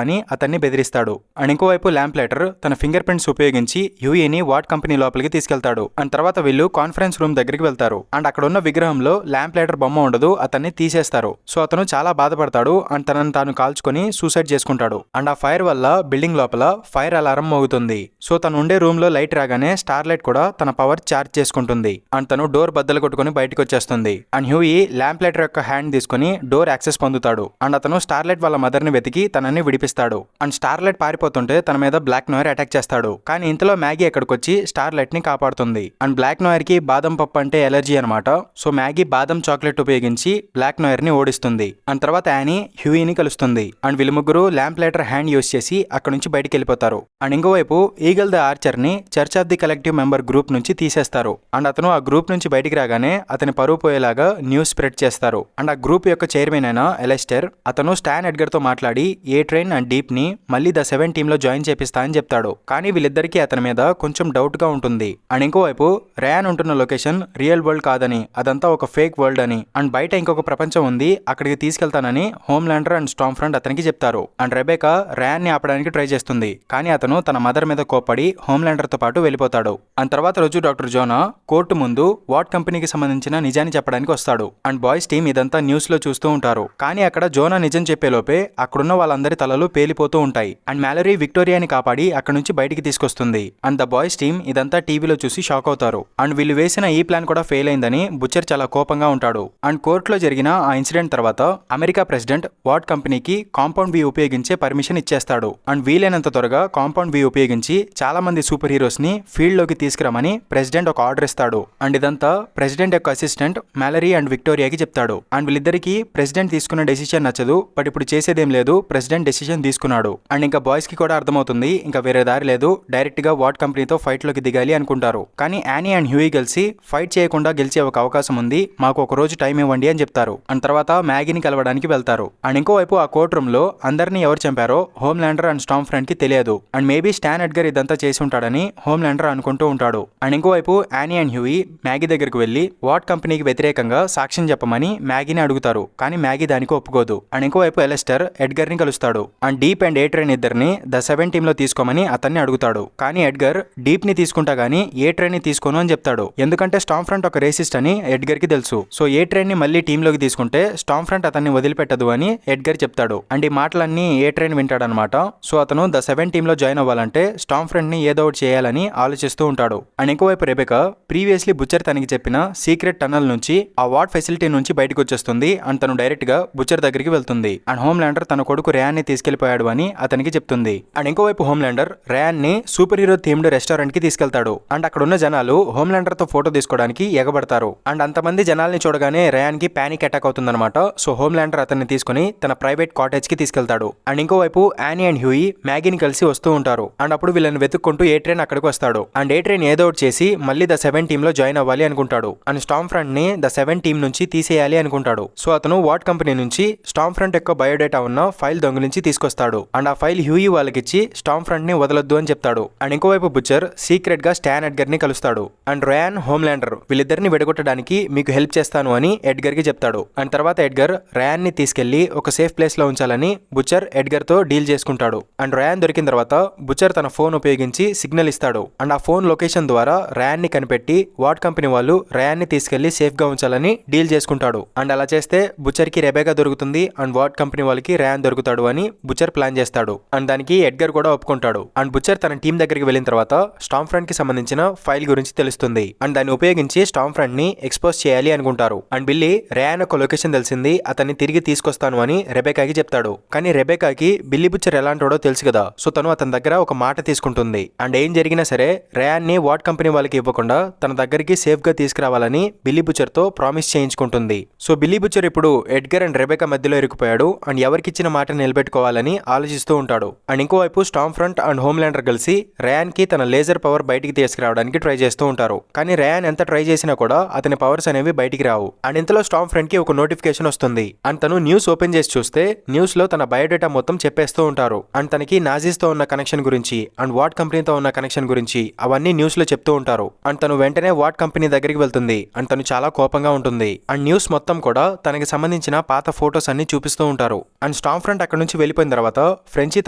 అని అతన్ని బెదిరిస్తాడు. అండ్ ఇంకోవైపు ల్యాంప్లైటర్ తన ఫింగర్ ప్రింట్స్ ఉపయోగించి హ్యూయీని వాట్ కంపెనీ లోపలికి తీసుకెళ్తాడు. అండ్ తర్వాత వీళ్ళు కాన్ఫరెన్స్ రూమ్ దగ్గరికి వెళ్తారు. అండ్ అక్కడ ఉన్న విగ్రహంలో ల్యాంప్లైటర్ బొమ్మ ఉండదు, అతన్ని తీసేస్తారు. సో అతను చాలా బాధపడతాడు అండ్ తనను తాను కాల్చుకొని సూసైడ్ చేసుకుంటాడు. అండ్ ఆ ఫైర్ వల్ల బిల్డింగ్ లోపల ఫైర్ అలారం మోగుతుంది. సో తను ఉండే రూమ్ లో లైట్ రాగానే స్టార్లైట్ కూడా తన పవర్ చార్జ్ చేసుకుంటుంది. అండ్ తను డోర్ బద్దలు కొట్టుకుని బయటకు వచ్చేస్తుంది. అండ్ హ్యూయీ ల్యాంప్లైటర్ యొక్క హ్యాండ్ తీసుకుని డోర్ యాక్సెస్ పొందుతాడు. అండ్ అతను స్టార్లైట్ వాళ్ళ మదర్ ని వెతికి తనని విడిపిస్తాడు. అండ్ స్టార్లైట్ పారిపోతుంటే తన మీద బ్లాక్ నోయర్ అటాక్ చేస్తాడు. కానీ ఇంతలో మ్యాగీ ఎక్కడికి వచ్చి స్టార్లైట్ ని కాపాడుతుంది. అండ్ బ్లాక్ నోయర్ కి బాదం పప్పు అంటే ఎలర్జీ అనమాట. సో మ్యాగీ బాదం చాక్లెట్ ఉపయోగించి బ్లాక్ నోయర్ ని ఓడిస్తుంది. అండ్ తర్వాత యానీ హ్యూయీని కలుస్తుంది. అండ్ వీళ్ళు ముగ్గురు ల్యాంప్లైటర్ హ్యాండ్ యూస్ చేసి అక్కడ నుంచి బయటికి వెళ్ళిపోతారు. అండ్ ఇంకోవైపు ఈగల్ ద ఆర్చర్ ని church of the collective member group నుంచి తీసేస్తారు. అండ్ అతను ఆ గ్రూప్ నుంచి బయటికి రాగానే అతని పరువు పోయేలాగా న్యూస్ స్ప్రెడ్ చేస్తారు. అండ్ ఆ గ్రూప్ యొక్క చైర్మన్ అయిన ఎలెస్టర్ అతను స్టాన్ ఎడ్గర్ తో మాట్లాడి ఏ ట్రైన్ అండ్ డీప్ ని మళ్ళీ ద 7 టీమ్ లో జాయిన్ చేపిస్తా అని చెప్తాడు. కానీ వీళ్ళిద్దరికీ అతని మీద కొంచెం డౌట్ గా ఉంటుంది. అండ్ ఇంకోవైపు ర్యాన్ ఉంటున్న లొకేషన్ రియల్ వరల్డ్ కాదని, అదంతా ఒక ఫేక్ వరల్డ్ అని, అండ్ బయట ఇంకొక ప్రపంచం ఉంది, అక్కడికి తీసుకెళ్తానని హోమ్లాండర్ అండ్ స్టామ్ ఫ్రంట్ అతనికి చెప్తారు. అండ్ రెబెకా ర్యాన్ ని ఆపడానికి ట్రై చేస్తుంది. కానీ అతను తన మదర్ మీద కోప్పడి హోమ్లాండర్ తో పాటు వెళ్ళిపోతాడు. అండ్ తర్వాత రోజు డాక్టర్ జోనా కోర్టు ముందు వాట్ కంపెనీకి సంబంధించిన నిజాన్ని చెప్పడానికి వస్తాడు. అండ్ బాయ్స్ టీమ్ ఇదంతా న్యూస్ లో చూస్తూ ఉంటారు. కానీ అక్కడ జోనా నిజం చెప్పే లోపే అక్కడున్న వాళ్ళందరి తలలు పేలిపోతూ ఉంటాయి. అండ్ మ్యాలరీ విక్టోరియాని కాపాడి అక్కడ నుంచి బయటికి తీసుకొస్తుంది. అండ్ ద బాయ్స్ టీమ్ ఇదంతా టీవీలో చూసి షాక్ అవుతారు. అండ్ వీళ్ళు వేసిన ఈ ప్లాన్ కూడా ఫెయిల్ అయిందని బుచ్చర్ చాలా కోపంగా ఉంటాడు. అండ్ కోర్టులో జరిగిన ఆ ఇన్సిడెంట్ తర్వాత అమెరికా ప్రెసిడెంట్ వాట్ కంపెనీకి కాంపౌండ్ వి ఉపయోగించే పర్మిషన్ ఇచ్చేస్తాడు. అండ్ వీలైనంత త్వరగా కాంపౌండ్ వి ఉపయోగించి చాలా మంది సూపర్ హీరోస్ ని ఫీల్డ్ లోకి తీసుకురమని ప్రెసిడెంట్ ఒక ఆర్డర్ ఇస్తాడు. అండ్ ఇదంతా ప్రెసిడెంట్ యొక్క అసిస్టెంట్ మ్యాలరీ అండ్ విక్టోరియాకి చెప్తాడు. అండ్ వీళ్ళిద్దరికి ప్రెసిడెంట్ తీసుకున్న డెసిషన్ నచ్చదు. బట్ ఇప్పుడు చేసేదేం లేదు, ప్రెసిడెంట్ డెసిషన్ తీసుకున్నాడు. అండ్ ఇంకా బాయ్స్ కి కూడా అర్థమవుతుంది ఇంకా వేరే దారి లేదు, డైరెక్ట్ గా వాట్ కంపెనీతో ఫైట్ లోకి దిగాలి అనుకుంటారు. కానీ యానీ అండ్ హ్యూయీ కలిసి ఫైట్ చేయకుండా గెలిచే ఒక అవకాశం ఉంది, మాకు ఒక రోజు టైం ఇవ్వండి అని చెప్తారు. అండ్ తర్వాత మ్యాగీని కలవడానికి వెళ్తారు. అండ్ ఇంకోవైపు ఆ కోర్ట్ రూమ్ లో అందరినీ ఎవరు చంపారో హోమ్లాండర్ అండ్ స్టామ్ ఫ్రంట్ కి తెలియదు. అండ్ మేబీ స్టాన్ ఎడ్గర్ ఇదంతా చేసి ఉంటాడని హోమ్లాండర్ అనుకుంటూ ఉంటాడు. అండ్ ఇంకోవైపు యానీ అండ్ హ్యూయీ మ్యాగీ దగ్గరకు వెళ్లి వాట్ కంపెనీకి వ్యతిరేకంగా సాక్ష్యం చెప్పమని మ్యాగీని అడుగుతారు. కానీ మ్యాగీ దానికి ఒప్పుకోదు. అండ్ ఇంకోవైపు ఎలెస్టర్ ఎడ్గర్ ని కలుస్తాడు. And Deep and A train ఇద్దరిని ద 7 టీమ్ లో తీసుకోమని అతన్ని అడుగుతాడు. కానీ ఎడ్గర్ డీప్ ని తీసుకుంటా గానీ ఏ ట్రైన్ ని తీసుకోను అని చెప్తాడు. ఎందుకంటే స్టామ్ ఫ్రంట్ ఒక రేసిస్ట్ అని ఎడ్గర్ కి తెలుసు. సో ఏ ట్రైన్ ని మళ్ళీ టీమ్ లోకి తీసుకుంటే స్టామ్ ఫ్రంట్ అతన్ని వదిలిపెట్టదు అని ఎడ్గర్ చెప్తాడు. అండ్ ఈ మాటలన్నీ ఏ ట్రైన్ వింటాడనమాట. సో అతను ద 7 టీమ్ లో జాయిన్ అవ్వాలంటే స్టామ్ ఫ్రంట్ ని ఏదో ఒకటి చేయాలని ఆలోచిస్తూ ఉంటాడు. అండ్ ఇంకోవైపు రెబెకా ప్రీవియస్లీ బుచ్చర్ తనకి చెప్పిన సీక్రెట్ టనల్ నుంచి ఆ వాట్ ఫెసిలిటీ నుంచి బయటకు వచ్చేస్తుంది. అండ్ తను డైరెక్ట్ గా బుచ్చర్ దగ్గరికి వెళ్తుంది. అండ్ హోమ్లాండర్ తన కొడుకు రేయాన్ ని తీసుకెళ్లిపోయాడు అని అతనికి చెప్తుంది. అండ్ ఇంకోవైపు హోమ్లాండర్ రేయాన్ ని సూపర్ హీరో థీమ్డ్ రెస్టారెంట్ కి తీసుకెళ్తాడు. అండ్ అక్కడ ఉన్న జనాలు హోమ్లాండర్ తో ఫోటో తీసుకోవడానికి ఎగబడతారు. అండ్ అంతమంది జనాల్ని చూడగానే రేయాన్ కి పానిక్ అటాక్ అవుతుందన్నమాట. సో హోమ్లాండర్ అతన్ని తీసుకుని తన ప్రైవేట్ కాటేజ్ కి తీసుకెళ్తాడు. అండ్ ఇంకోవైపు యానీ అండ్ హ్యూయీ మ్యాగీని కలిసి వస్తూ ఉంటారు. అండ్ అప్పుడు వీళ్ళని వెతుక్కుంటూ ఏ ట్రైన్ అక్కడికి వస్తాడు. అండ్ ఏ ట్రైన్ ఏదో ఒకటి చేసి మళ్ళీ ద 7 టీమ్ లో జాయిన్ అవ్వాలి అనుకుంటాడు. అండ్ స్టామ్ ఫ్రంట్ ని ద 7 టీమ్ నుంచి తీసేయాలి అనుకుంటాడు. సో అతను వాట్ కంపెనీ నుంచి స్టామ్ ఫ్రంట్ యొక్క బయోడేటా ఉన్న ఫైల్ దొంగిలించి తీసుకొస్తాడు. అండ్ ఆ ఫైల్ హ్యూయీ వాళ్ళకిచ్చి స్టామ్ ఫ్రంట్ ని వదలొద్దు అని చెప్తాడు. అండ్ ఇంకోవైపు బుచ్చర్ సీక్రెట్ గా స్టాన్ ఎడ్గర్ ని కలుస్తాడు. అండ్ ర్యాన్ హోమ్లాండర్ వీళ్ళిద్దరిని విడగొట్టడానికి మీకు హెల్ప్ చేస్తాను అని ఎడ్గర్ కి చెప్తాడు. అండ్ తర్వాత ఎడ్గర్ ర్యాన్ ని తీసుకెళ్లి ఒక సేఫ్ ప్లేస్ లో ఉంచాలని బుచ్చర్ ఎడ్గర్ తో డీల్ చేసుకుంటాడు. అండ్ ర్యాన్ దొరికిన తర్వాత బుచ్చర్ తన ఫోన్ ఉపయోగించి సిగ్నల్ ఇస్తాడు. అండ్ ఆ ఫోన్ లొకేషన్ ద్వారా ర్యాన్ ని కనిపెట్టి వాట్ కంపెనీ వాళ్ళు ర్యాన్ ని తీసుకెళ్లి సేఫ్ గా ఉంచాలని డీల్ చేసుకుంటాడు. అండ్ అలా చేస్తే బుచ్చర్ కి రెబెకా దొరుకుతుంది అండ్ వాట్ కంపెనీ వాళ్ళకి ర్యాన్ దొరుకుతాడు అని బుచ్చర్ ప్లాన్ చేస్తాడు. అండ్ దానికి ఎడ్గర్ కూడా ఒప్పుకుంటాడు. అండ్ బుచ్చర్ తన టీం దగ్గరికి వెళ్ళిన తర్వాత స్టామ్ ఫ్రంట్ కి సంబంధించిన ఫైల్ గురించి తెలుస్తుంది. అండ్ దాన్ని ఉపయోగించి స్టామ్ ఫ్రంట్ ని ఎక్స్పోజ్ చేయాలి అనుకుంటారు. అండ్ బిల్లీ ర్యాన్ ఒక లొకేషన్ తెలిసింది, అతన్ని తిరిగి తీసుకొస్తాను అని రెబెకాకి చెప్తాడు. కానీ రెబెకాకి బిల్లీ బుచ్చర్ ఎలాంటోడో తెలుసు కదా. సో తను అతని దగ్గర ఒక మాట తీసుకుంటుంది. అండ్ ఏం జరిగినా సరే ర్యాన్ ని వాట్ కంపెనీ వాళ్ళకి ఇవ్వకుండా తన దగ్గరికి సేఫ్ గా తీసుకురావాలని బిల్లీ బుచ్చర్ తో ప్రామిస్ చేయించుకుంటుంది. సో బిల్లీ బుచ్చర్ ఇప్పుడు ఎడ్గర్ అండ్ రెబెకా మధ్యలో ఇరుక్కుపోయాడు. అండ్ ఎవరికిచ్చిన మాట నిలబెట్టుకోవాలని ఆలోచిస్తూ ఉంటాడు. అండ్ ఇంకోవైపు స్టామ్ ఫ్రంట్ అండ్ హోమ్లాండర్ కలిసి ర్యాన్ కి తన లేజర్ పవర్ బయటికి తీసుకురావడానికి ట్రై చేస్తూ ఉంటారు. కానీ కానీ రేయాన్ ఎంత ట్రై చేసినా కూడా అతని పవర్స్ అనేవి బయటికి రావు. అండ్ ఇంతలో స్టార్మ్ ఫ్రెండ్ కి ఒక నోటిఫికేషన్ వస్తుంది. అండ్ తను న్యూస్ ఓపెన్ చేసి చూస్తే న్యూస్ లో తన బయోడేటా మొత్తం చెప్పేస్తూ ఉంటారు. అండ్ తనకి నాజీస్ తో ఉన్న కనెక్షన్ గురించి అండ్ వాట్ కంపెనీతో ఉన్న కనెక్షన్ గురించి అవన్నీ న్యూస్ లో చెప్తూ ఉంటారు. అండ్ తను వెంటనే వాట్ కంపెనీ దగ్గరికి వెళ్తుంది. అండ్ తను చాలా కోపంగా ఉంటుంది. అండ్ న్యూస్ మొత్తం కూడా తనకి సంబంధించిన పాత ఫోటోస్ అన్ని చూపిస్తూ ఉంటారు. అండ్ స్టార్మ్ ఫ్రంట్ అక్కడ నుంచి వెళ్ళిపోయిన తర్వాత ఫ్రెంచీ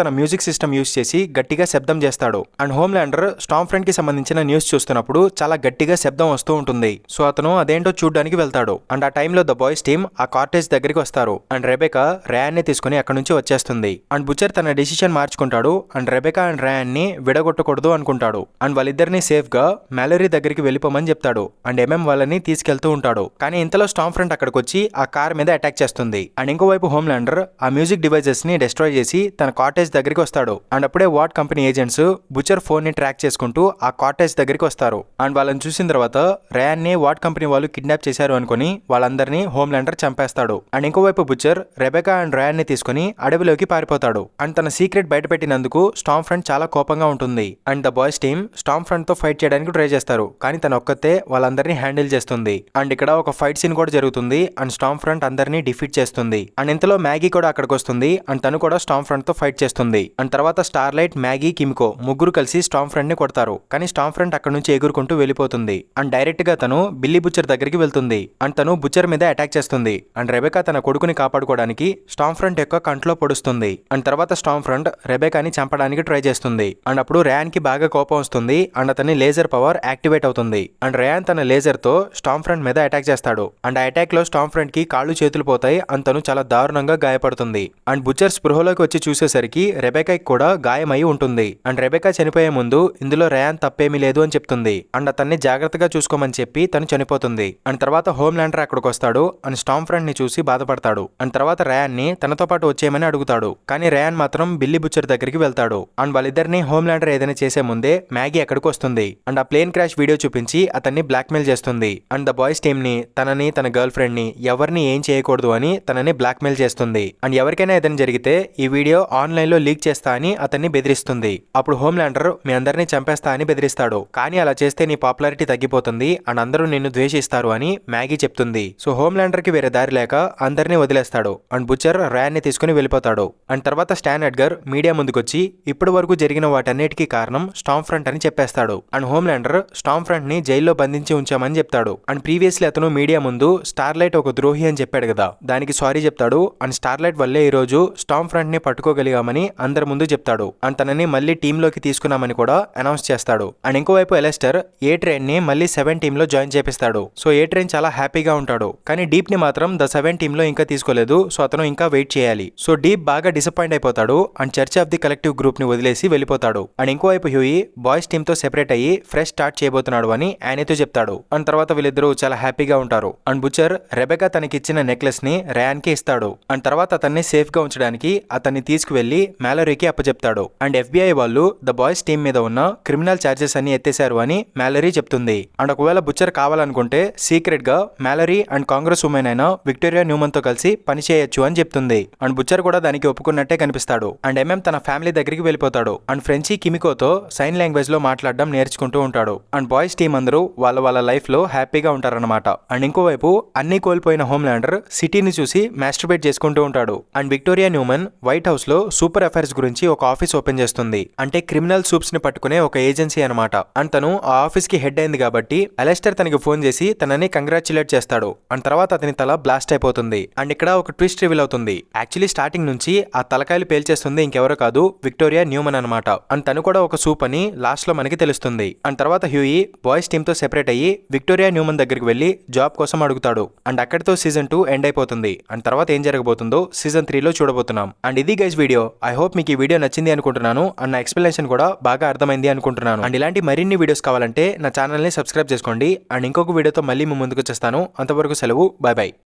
తన మ్యూజిక్ సిస్టమ్ యూస్ చేసి గట్టిగా శబ్దం చేస్తాడు. అండ్ హోమ్లాండర్ స్టార్మ్ ఫ్రంట్ కి సంబంధించిన న్యూస్ చూస్తున్నప్పుడు చాలా గట్టిగా శబ్దం వస్తూ ఉంటుంది. సో అతను అదేంటో చూడడానికి వెళ్తాడు. అండ్ ఆ టైంలో ద బాయ్స్ టీమ్ ఆ కార్టేజ్ దగ్గరికి వస్తారు. అండ్ రెబెకా రేయాన్ ని తీసుకుని అక్కడ నుంచి వచ్చేస్తుంది. అండ్ బుచర్ తన డెసిషన్ మార్చుకుంటాడు. అండ్ రెబెకా అండ్ రేయాన్ ని విడగొట్టకూడదు అనుకుంటాడు. అండ్ వాళ్ళిద్దరిని సేఫ్ గా మ్యాలరీ దగ్గరికి వెళ్ళిపోమని చెప్తాడు. అండ్ ఎంఎం వాళ్ళని తీసుకెళ్తూ ఉంటాడు. కానీ ఇంతలో స్టార్మ్ ఫ్రంట్ అక్కడికి వచ్చి ఆ కార్ మీద అటాక్ చేస్తుంది. అండ్ ఇంకోవైపు హోమ్లాండర్ ఆ మ్యూజిక్ డివైజెస్ ని డిస్ట్రాయ్ చేసి తన కాటేజ్ దగ్గరికి వస్తాడు. అండ్ అప్పుడే what company agents butcher phone ని ట్రాక్ చేసుకుంటూ ఆ కాటేజ్ దగ్గరికి వస్తారు. అండ్ వాళ్ళని చూసిన తర్వాత రేయాన్ ని వాట్ కంపెనీ వాళ్ళు కిడ్నాప్ చేశారు అనుకుని వాళ్ళందరినీ హోమ్లాండర్ చంపేస్తాడు. అండ్ ఇంకోవైపు బుచర్ రెబెకా అండ్ రేయాన్ ని తీసుకుని అడవిలోకి పారిపోతాడు. అండ్ తన సీక్రెట్ బయటపెట్టినందుకు స్టార్మ్ ఫ్రంట్ చాలా కోపంగా ఉంటుంది. And the boys team Storm front తో ఫైట్ చేయడానికి ట్రై చేస్తారు. కానీ తన ఒక్కతే వాళ్ళందరినీ హ్యాండిల్ చేస్తుంది. అండ్ ఇక్కడ ఒక ఫైట్ సీన్ కూడా జరుగుతుంది. అండ్ స్టార్మ్ ఫ్రంట్ అందరినీ డిఫీట్ చేస్తుంది. అండ్ ఇంతలో మ్యాగీ కూడా అక్కడికి వస్తుంది. అండ్ తను కూడా స్టార్మ్ ఫ్రంట్ తో ఫైట్ చేస్తుంది. అండ్ తర్వాత స్టార్లైట్, మ్యాగీ, కిమికో ముగ్గురు కలిసి స్టార్మ్ ఫ్రంట్ ని కొడతారు. కానీ స్టార్మ్ ఫ్రంట్ అక్కడ నుంచి ఎగురుకుంటూ వెళ్ళిపోతుంది. అండ్ డైరెక్ట్ గా తను బిల్లీ బుచర్ దగ్గరికి వెళ్తుంది. అండ్ తను బుచర్ మీద అటాక్ చేస్తుంది. అండ్ రెబెకా తన కొడుకుని కాపాడుకోవడానికి స్టార్మ్ ఫ్రంట్ యొక్క కంట్లో పొడుస్తుంది. అండ్ తర్వాత స్టార్మ్ ఫ్రంట్ రెబెకాని చంపడానికి ట్రై చేస్తుంది. అండ్ అప్పుడు రేయాన్ కి బాగా కోపం వస్తుంది. అండ్ అతని లేజర్ పవర్ యాక్టివేట్ అవుతుంది. అండ్ రేయాన్ తన లేజర్ తో స్టార్మ్ ఫ్రంట్ మీద అటాక్ చేస్తాడు. అండ్ ఆ అటాక్ లో స్టార్మ్ ఫ్రంట్ కి కాళ్ళు చేతులు పోతాయి. అండ్ తను చాలా దారుణంగా గాయపడుతుంది. అండ్ బుచర్ స్పృహలోకి వచ్చి చూసేసరికి రెబెకాకి కూడా గాయమై ఉంటుంది. అండ్ రెబెకా చనిపోయే ముందు ఇందులో రేయాన్ తప్పేమీ లేదు అని చెప్తుంది. అండ్ అతన్ని జాగ్రత్తగా చూసుకోమని చెప్పి తను చనిపోతుంది. అండ్ తర్వాత హోమ్లాండర్ అక్కడికి వస్తాడు. అండ్ స్టార్మ్ ఫ్రంట్ ని చూసి బాధపడతాడు. అండ్ తర్వాత రేయాన్ ని తనతో పాటు వచ్చేయమని అడుగుతాడు. కానీ రేయాన్ మాత్రం బిల్లీ బుచర్ దగ్గరికి వెళ్తాడు. అండ్ వాళ్ళిద్దరిని హోమ్లాండర్ ఏదైనా చేసే ముందే మ్యాగీ అక్కడికి వస్తుంది. అండ్ ఆ ప్లేన్ క్రాష్ వీడియో చూపించి అతన్ని బ్లాక్మెయిల్ చేస్తుంది. అండ్ ద బాయ్స్ టీమ్ ని, తనని, తన గర్ల్ ఫ్రెండ్ ని ఎవరిని ఏం చేయకూడదు అని తనని బ్లాక్మెయిల్ చేస్తుంది. అండ్ ఎవరికైనా ఏదైనా జరిగితే ఈ వీడియో ఆన్లైన్ లో లీక్ చేస్తా అని అతన్ని బెదిరిస్తుంది. అప్పుడు హోమ్లాండర్ మీ అందరినీ చంపేస్తా అని బెదిరిస్తాడు. కానీ అలా చేస్తే నీ పాపులారిటీ తగ్గిపోతుంది అండ్ అందరూ నిన్ను ద్వేషిస్తారు అని మ్యాగీ చెప్తుంది. సో హోమ్లాండర్ కి వేరే దారి లేక అందరినీ వదిలేస్తాడు. అండ్ బుచర్ రేయాన్ ని తీసుకుని వెళ్ళిపోతాడు. అండ్ తర్వాత స్టాన్ ఎడ్గర్ మీడియా ముందుకొచ్చి ఇప్పటి వరకు జరిగిన వాటన్నిటికీ కారణం స్టార్మ్ ఫ్రంట్ అని చెప్పేస్తాడు. అండ్ హోమ్లాండర్ స్టార్మ్ ఫ్రంట్ ని జైల్లో బంధించి ఉంచామని చెప్తాడు. అండ్ ప్రీవియస్లీ అతను మీడియా ముందు స్టార్లైట్ ఒక ద్రోహి అని చెప్పాడు కదా, దానికి సారీ చెప్తాడు. అండ్ స్టార్లైట్ వల్లే ఈ రోజు స్టార్మ్ ఫ్రంట్ ని పట్టుకోగలిగామని అందరి ముందు చెప్తాడు. అండ్ తనని మళ్ళీ టీమ్ లోకి తీసుకున్నామని కూడా అనౌన్స్ చేస్తాడు. అండ్ ఇంకోవైపు ఎలెస్టర్ ఏ ట్రైన్ ని మళ్ళీ 7 టీమ్ లో జాయిన్ చేపిస్తాడు. సో ఏ ట్రైన్ చాలా హ్యాపీగా ఉంటాడు. కానీ డీప్ ని మాత్రం ద 7 టీమ్ లో ఇంకా తీసుకోలేదు. సో అతను ఇంకా వెయిట్ చేయాలి. సో డీప్ బాగా డిసప్పాయింట్ అయిపోతాడు. And church of the collective group ని వదిలేసి వెళ్ళిపోతాడు. అండ్ ఇంకోవైపు హ్యూయి బాయ్స్ టీమ్ తో సెపరేట్ అయ్యి ఫ్రెష్ స్టార్ట్ చేయబోతున్నాడు అని యానీతో చెప్తాడు. అండ్ తర్వాత వీళ్ళిద్దరూ చాలా హ్యాపీగా ఉంటారు. అండ్ బుచర్ రెబెకా తనకిచ్చిన నెక్లెస్ ని రేయాన్ కి ఇస్తాడు. అండ్ తర్వాత అతన్ని సేఫ్ గా ఉంచడానికి అతన్ని తీసుకువెళ్లి మ్యాలరీకి అప్పచెప్తాడు. అండ్ FBI వాళ్ళు ద బాయ్స్ టీమ్ మీద ఉన్న క్రిమినల్ చార్జెస్ అన్ని ఎత్తేశారు అని మ్యాలరీ చెప్తుంది. అండ్ ఒకవేళ బుచర్ కావాలనుకుంటే సీక్రెట్ గా మ్యాలరీ అండ్ కాంగ్రెస్ ఉమెన్ అయిన విక్టోరియా న్యూమన్ తో కలిసి పనిచేయొచ్చు అని చెప్తుంది. అండ్ బుచర్ కూడా దానికి ఒప్పుకున్నట్టే కనిపిస్తాడు. అండ్ ఎంఎం తన ఫ్యామిలీ దగ్గరికి వెళ్ళిపోతాడు. అండ్ ఫ్రెంచీ కిమికోతో సైన్ లాంగ్వేజ్ లో మాట్లాడడం నేర్చుకుంటూ ఉంటాడు. అండ్ బాయ్స్ టీమ్ అందరూ వాళ్ళ లైఫ్ లో హ్యాపీగా ఉంటారన్నమాట. అండ్ ఇంకోవైపు అన్ని కోల్పోయిన హోమ్లాండర్ సిటీని చూసి మాస్టర్బేట్ చేసుకుంటూ ఉంటాడు. And Victoria Neumann white house లో సూపర్ అఫైర్స్ గురించి ఒక ఆఫీస్ ఓపెన్ చేస్తుంది. అంటే క్రిమినల్ సూప్స్ ని పట్టుకునే ఒక ఏజెన్సీ అనమాట. అండ్ తను ఆ ఆఫీస్ కి హెడ్ అయింది కాబట్టి అలెస్టర్ తనకి ఫోన్ చేసి తనని కంగ్రాచులేట్ చేస్తాడు. అండ్ తర్వాత అతని తల బ్లాస్ట్ అయిపోతుంది. అండ్ ఇక్కడ ఒక ట్విస్ట్ రివీల్ అవుతుంది. యాక్చువల్లీ స్టార్టింగ్ నుంచి ఆ తలకాయలు పేల్చేస్తుంది ఇంకెవరో కాదు, విక్టోరియా న్యూమన్ అనమాట. అండ్ తను కూడా ఒక సూప్ అని లాస్ట్ లో మనకి తెలుస్తుంది. అండ్ తర్వాత హ్యూయి బాయ్స్ టీమ్ తో సెపరేట్ అయ్యి విక్టోరియా న్యూమన్ దగ్గరికి వెళ్లి జాబ్ కోసం అడుగుతాడు. అండ్ అక్కడితో సీజన్ 2 ఎండ్ అయిపోతుంది. అండ్ తర్వాత ఏం జరగబోతుందో సీజన్ 3 లో చూడబోతున్నాం. అండ్ ఇది గైస్ వీడియో. ఐ హోప్ మీకు ఈ వీడియో నచ్చింది అనుకుంటున్నాను. అండ్ నా ఎక్స్ప్లెనేషన్ కూడా బాగా అర్థమైంది అనుకుంటున్నాను. అండ్ ఇలాంటి మరిన్ని వీడియోస్ కావాలంటే నా ఛానల్ ని సబ్స్క్రైబ్ చేసుకోండి. అండ్ ఇంకొక వీడియోతో మళ్ళీ మీ ముందుకు వచ్చేస్తాను. అంతవరకు సెలవు. By by.